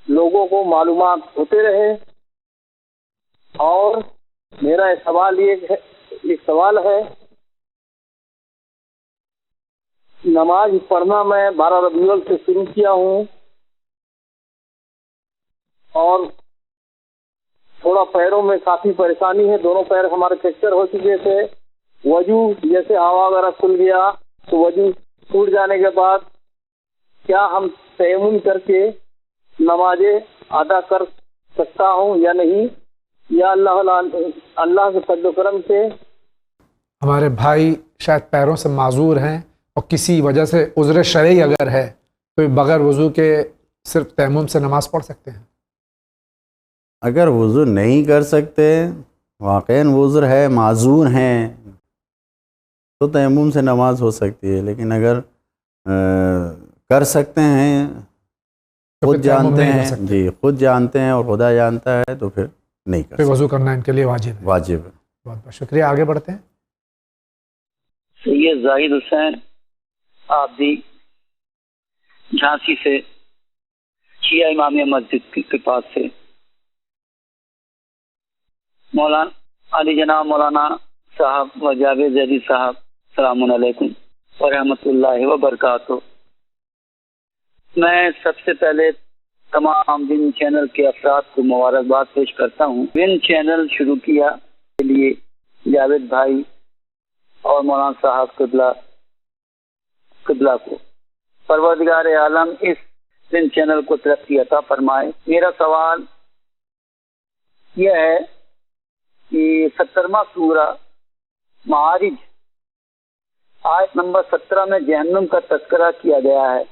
لوگوں کو معلومات ہوتے رہے. اور میرا ایک سوال ہے، نماز پڑھنا میں 12 ربیع الاول سے شروع کیا ہوں اور تھوڑا پیروں میں کافی پریشانی ہے، دونوں پیر ہمارے فریکچر ہو چکے تھے. وضو جیسے ہوا وغیرہ کھل گیا تو وضو ٹوٹ جانے کے بعد کیا ہم تیمم کر کے نمازیں ادا کر سکتا ہوں یا نہیں؟ یا اللہ کے فضل و کرم سے ہمارے بھائی شاید پیروں سے معذور ہیں اور کسی وجہ سے عذر شرعی اگر ہے تو بغیر وضو کے صرف تیمم سے نماز پڑھ سکتے ہیں؟ اگر وضو نہیں کر سکتے، واقعاً عذر ہے، معذور ہیں، تو تیمم سے نماز ہو سکتی ہے. لیکن اگر کر سکتے ہیں، خود جانتے ہیں، جی خود جانتے ہیں اور خدا جانتا ہے، تو پھر نہیں کر سکتے. وضو کرنا ان کے لیے واجب ہے. واجب ہے. بہت بہت شکریہ، آگے بڑھتے ہیں. سید زاہد حسین آبدی جھانسی سے، شیعہ امامیہ مسجد کے پاس سے. مولانا علی جناب مولانا صاحب و جاوید زیدی صاحب، السلام علیکم ورحمۃ اللہ وبرکاتہ. میں سب سے پہلے تمام ون چینل کے افراد کو مبارکباد پیش کرتا ہوں. ون چینل شروع کیا کے لیے جاوید بھائی اور مولانا صاحب قبلہ کو پروردگار عالم اس ون چینل کو ترقی عطا فرمائے. میرا سوال یہ ہے کہ 70واں سورہ معارج آیت نمبر 17 میں جہنم کا تذکرہ کیا گیا ہے.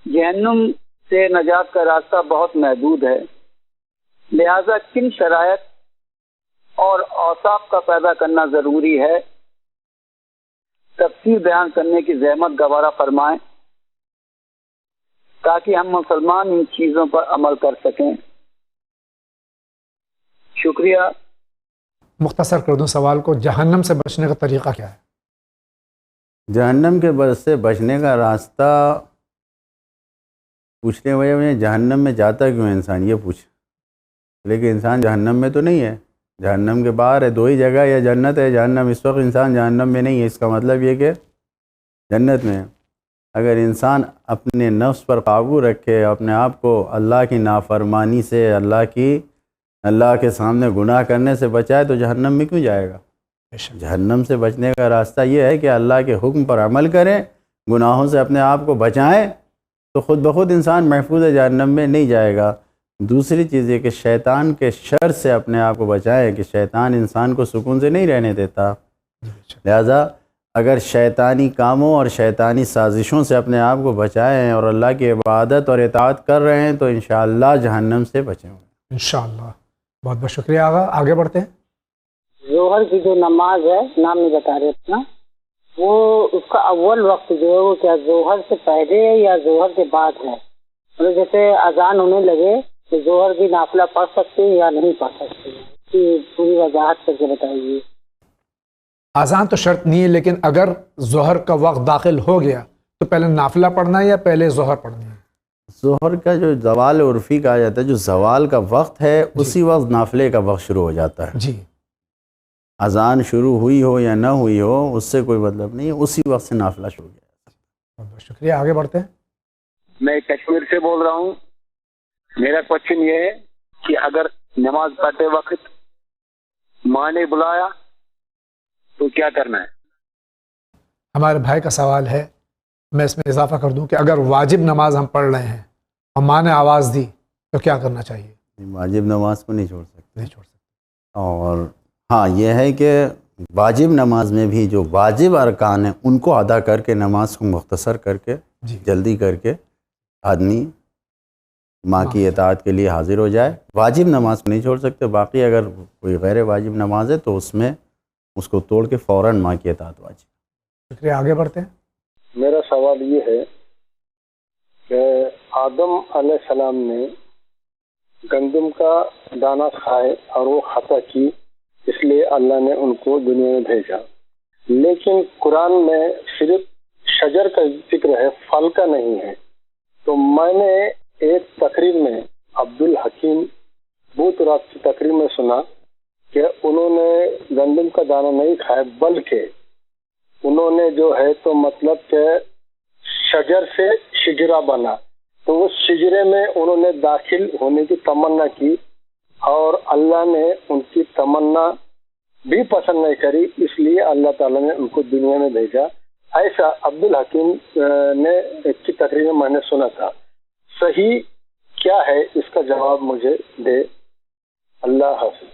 جہنم سے نجات کا راستہ بہت محدود ہے، لہذا کن شرائط اور اوصاف کا پیدا کرنا ضروری ہے؟ تفصیل بیان کرنے کی زحمت گوارا فرمائیں تاکہ ہم مسلمان ان چیزوں پر عمل کر سکیں. شکریہ. مختصر کر دوں سوال کو، جہنم سے بچنے کا طریقہ کیا ہے؟ جہنم کے سے بچنے کا راستہ پوچھنے وجہ میں جہنم میں جاتا کیوں ہے انسان، یہ پوچھ. لیکن انسان جہنم میں تو نہیں ہے، جہنم کے باہر ہے، دو ہی جگہ، یا جنت ہے جہنم۔ اس وقت انسان جہنم میں نہیں ہے، اس کا مطلب یہ کہ جنت میں ہے۔ اگر انسان اپنے نفس پر قابو رکھے، اپنے آپ کو اللہ کی نافرمانی سے، اللہ کے سامنے گناہ کرنے سے بچائے، تو جہنم میں کیوں جائے گا؟ جہنم سے بچنے کا راستہ یہ ہے کہ اللہ کے حکم پر عمل کریں، گناہوں سے اپنے آپ کو بچائیں، تو خود بخود انسان محفوظ جہنم میں نہیں جائے گا۔ دوسری چیز یہ کہ شیطان کے شر سے اپنے آپ کو بچائیں، کہ شیطان انسان کو سکون سے نہیں رہنے دیتا۔ لہذا اگر شیطانی کاموں اور شیطانی سازشوں سے اپنے آپ کو بچائیں اور اللہ کی عبادت اور اطاعت کر رہے ہیں، تو انشاءاللہ جہنم سے بچیں گے انشاءاللہ۔ بہت بہت شکریہ آغا، آگے بڑھتے ہیں۔ ظہر کی جو نماز ہے، نام نہیں بتا رہے اپنا، وہ اس کا اول وقت جو ہے وہ کیا ظہر سے پہلے ہے یا ظہر کے بعد ہے؟ مطلب جیسے اذان ہونے لگے تو ظہر کی نافلہ پڑھ سکتے ہیں یا نہیں پڑھ سکتے؟ اس کی پوری وضاحت کر کے بتائیے۔ اذان تو شرط نہیں ہے، لیکن اگر ظہر کا وقت داخل ہو گیا تو پہلے نافلہ پڑھنا ہے یا پہلے ظہر پڑھنا ہے؟ ظہر کا جو زوال عرفی کہا جاتا ہے، جو زوال کا وقت ہے اسی وقت نافلے کا وقت شروع ہو جاتا ہے۔ جی، اذان شروع ہوئی ہو یا نہ ہوئی ہو اس سے کوئی مطلب نہیں ہے، اسی وقت سے نافلہ شروع ہو جاتا ہے۔ بہت بہت شکریہ، آگے بڑھتے ہیں۔ میں کشمیر سے بول رہا ہوں۔ میرا کوشچن یہ ہے کہ اگر نماز پڑھتے وقت ماں نے بلایا تو کیا کرنا ہے؟ ہمارے بھائی کا سوال ہے، میں اس میں اضافہ کر دوں کہ اگر واجب نماز ہم پڑھ رہے ہیں اور ماں نے آواز دی تو کیا کرنا چاہیے؟ واجب نماز کو نہیں چھوڑ سکتے، نہیں چھوڑ سکتے۔ اور ہاں یہ ہے کہ واجب نماز میں بھی جو واجب ارکان ہیں ان کو ادا کر کے نماز کو مختصر کر کے جلدی کر کے آدمی ماں کی اطاعت کے لیے حاضر ہو جائے۔ واجب نماز کو نہیں چھوڑ سکتے، باقی اگر کوئی غیر واجب نماز ہے تو اس میں اس کو توڑ کے فوراً ماں کی اطاعت واجب۔ شکریہ، آگے بڑھتے ہیں۔ میرا سوال یہ ہے کہ آدم علیہ السلام نے گندم کا دانہ کھائے اور وہ خطا کی، اس لیے اللہ نے ان کو دنیا میں بھیجا، لیکن قرآن میں صرف شجر کا ذکر ہے، پھل کا نہیں ہے۔ تو میں نے ایک تقریر میں عبدالحکیم بوترات کی تقریر میں سنا کہ انہوں نے گندم کا دانہ نہیں کھایا، بلکہ انہوں نے جو ہے تو مطلب کہ شجر سے شجرا بنا، تو اس شجرے میں انہوں نے داخل ہونے کی تمنا کی اور اللہ نے ان کی تمنا بھی پسند نہیں کری، اس لیے اللہ تعالیٰ نے ان کو دنیا میں بھیجا۔ ایسا عبدالحکیم نے کی تقریر میں نے سنا تھا۔ صحیح کیا ہے اس کا جواب مجھے دے۔ اللہ حافظ۔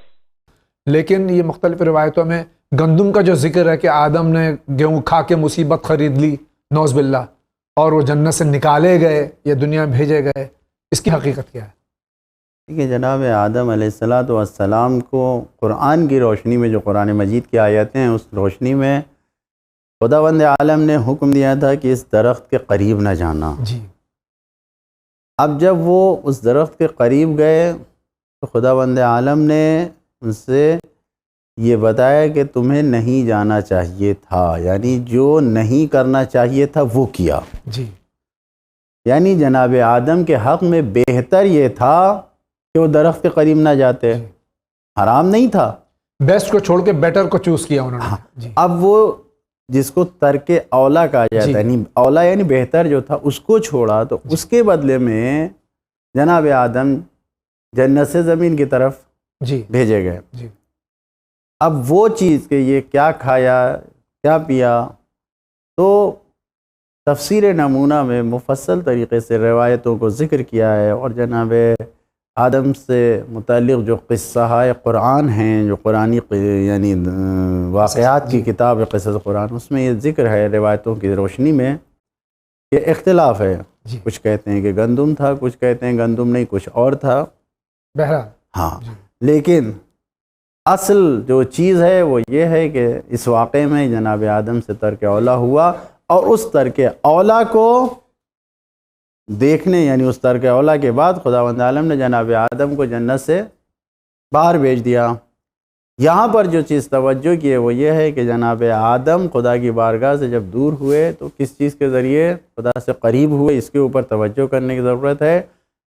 لیکن یہ مختلف روایتوں میں گندم کا جو ذکر ہے کہ آدم نے گیہوں کھا کے مصیبت خرید لی، نوز باللہ، اور وہ جنت سے نکالے گئے یا دنیا میں بھیجے گئے، اس کی حقیقت کیا ہے؟ کہ جناب آدم علیہ السلام کو قرآن کی روشنی میں، جو قرآن مجید کی آیتیں ہیں اس روشنی میں خداوند عالم نے حکم دیا تھا کہ اس درخت کے قریب نہ جانا۔ جی۔ اب جب وہ اس درخت کے قریب گئے تو خداوند عالم نے ان سے یہ بتایا کہ تمہیں نہیں جانا چاہیے تھا، یعنی جو نہیں کرنا چاہیے تھا وہ کیا۔ جی، یعنی جناب آدم کے حق میں بہتر یہ تھا کہ وہ درخت کے قریب نہ جاتے، حرام نہیں تھا، بیسٹ کو چھوڑ کے بیٹر کو چوز کیا انہوں نے۔ جی۔ اب وہ جس کو ترک اولا کہا جاتا ہے، یعنی اولا یعنی بہتر جو تھا اس کو چھوڑا، تو اس کے بدلے میں جناب آدم جنت سے زمین کی طرف بھیجے گئے۔ جی۔ اب وہ چیز کہ یہ کیا کھایا کیا پیا، تو تفسیر نمونہ میں مفصل طریقے سے روایتوں کو ذکر کیا ہے، اور جناب آدم سے متعلق جو قصہ قرآن ہیں، جو قرآنی یعنی واقعات کی کتاب قصص قرآن، اس میں یہ ذکر ہے روایتوں کی روشنی میں کہ اختلاف ہے، کچھ کہتے ہیں کہ گندم تھا، کچھ کہتے ہیں گندم نہیں کچھ اور تھا، بہرحال ہاں، لیکن اصل جو چیز ہے وہ یہ ہے کہ اس واقعے میں جناب آدم سے ترک اولا ہوا، اور اس ترک اولا کو دیکھنے، یعنی اس ترک اولا کے بعد خداوند عالم نے جناب آدم کو جنت سے باہر بھیج دیا۔ یہاں پر جو چیز توجہ کی ہے وہ یہ ہے کہ جناب آدم خدا کی بارگاہ سے جب دور ہوئے تو کس چیز کے ذریعے خدا سے قریب ہوئے، اس کے اوپر توجہ کرنے کی ضرورت ہے۔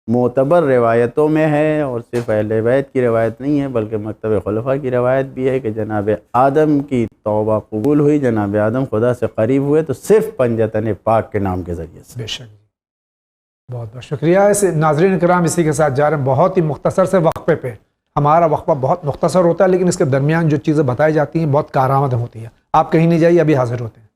معتبر روایتوں میں ہے، اور صرف اہل بیت کی روایت نہیں ہے بلکہ مکتب خلفاء کی روایت بھی ہے کہ جناب آدم کی توبہ قبول ہوئی، جناب آدم خدا سے قریب ہوئے تو صرف پنجتن پاک کے نام کے ذریعے سے۔ بے شک، بہت بہت شکریہ۔ ناظرین کرام، اسی کے ساتھ جا رہے ہیں بہت ہی مختصر سے وقفے پہ۔ ہمارا وقفہ بہت مختصر ہوتا ہے لیکن اس کے درمیان جو چیزیں بتائی جاتی ہیں بہت کارآمد ہوتی ہیں۔ آپ کہیں نہیں جائیے، ابھی حاضر ہوتے ہیں۔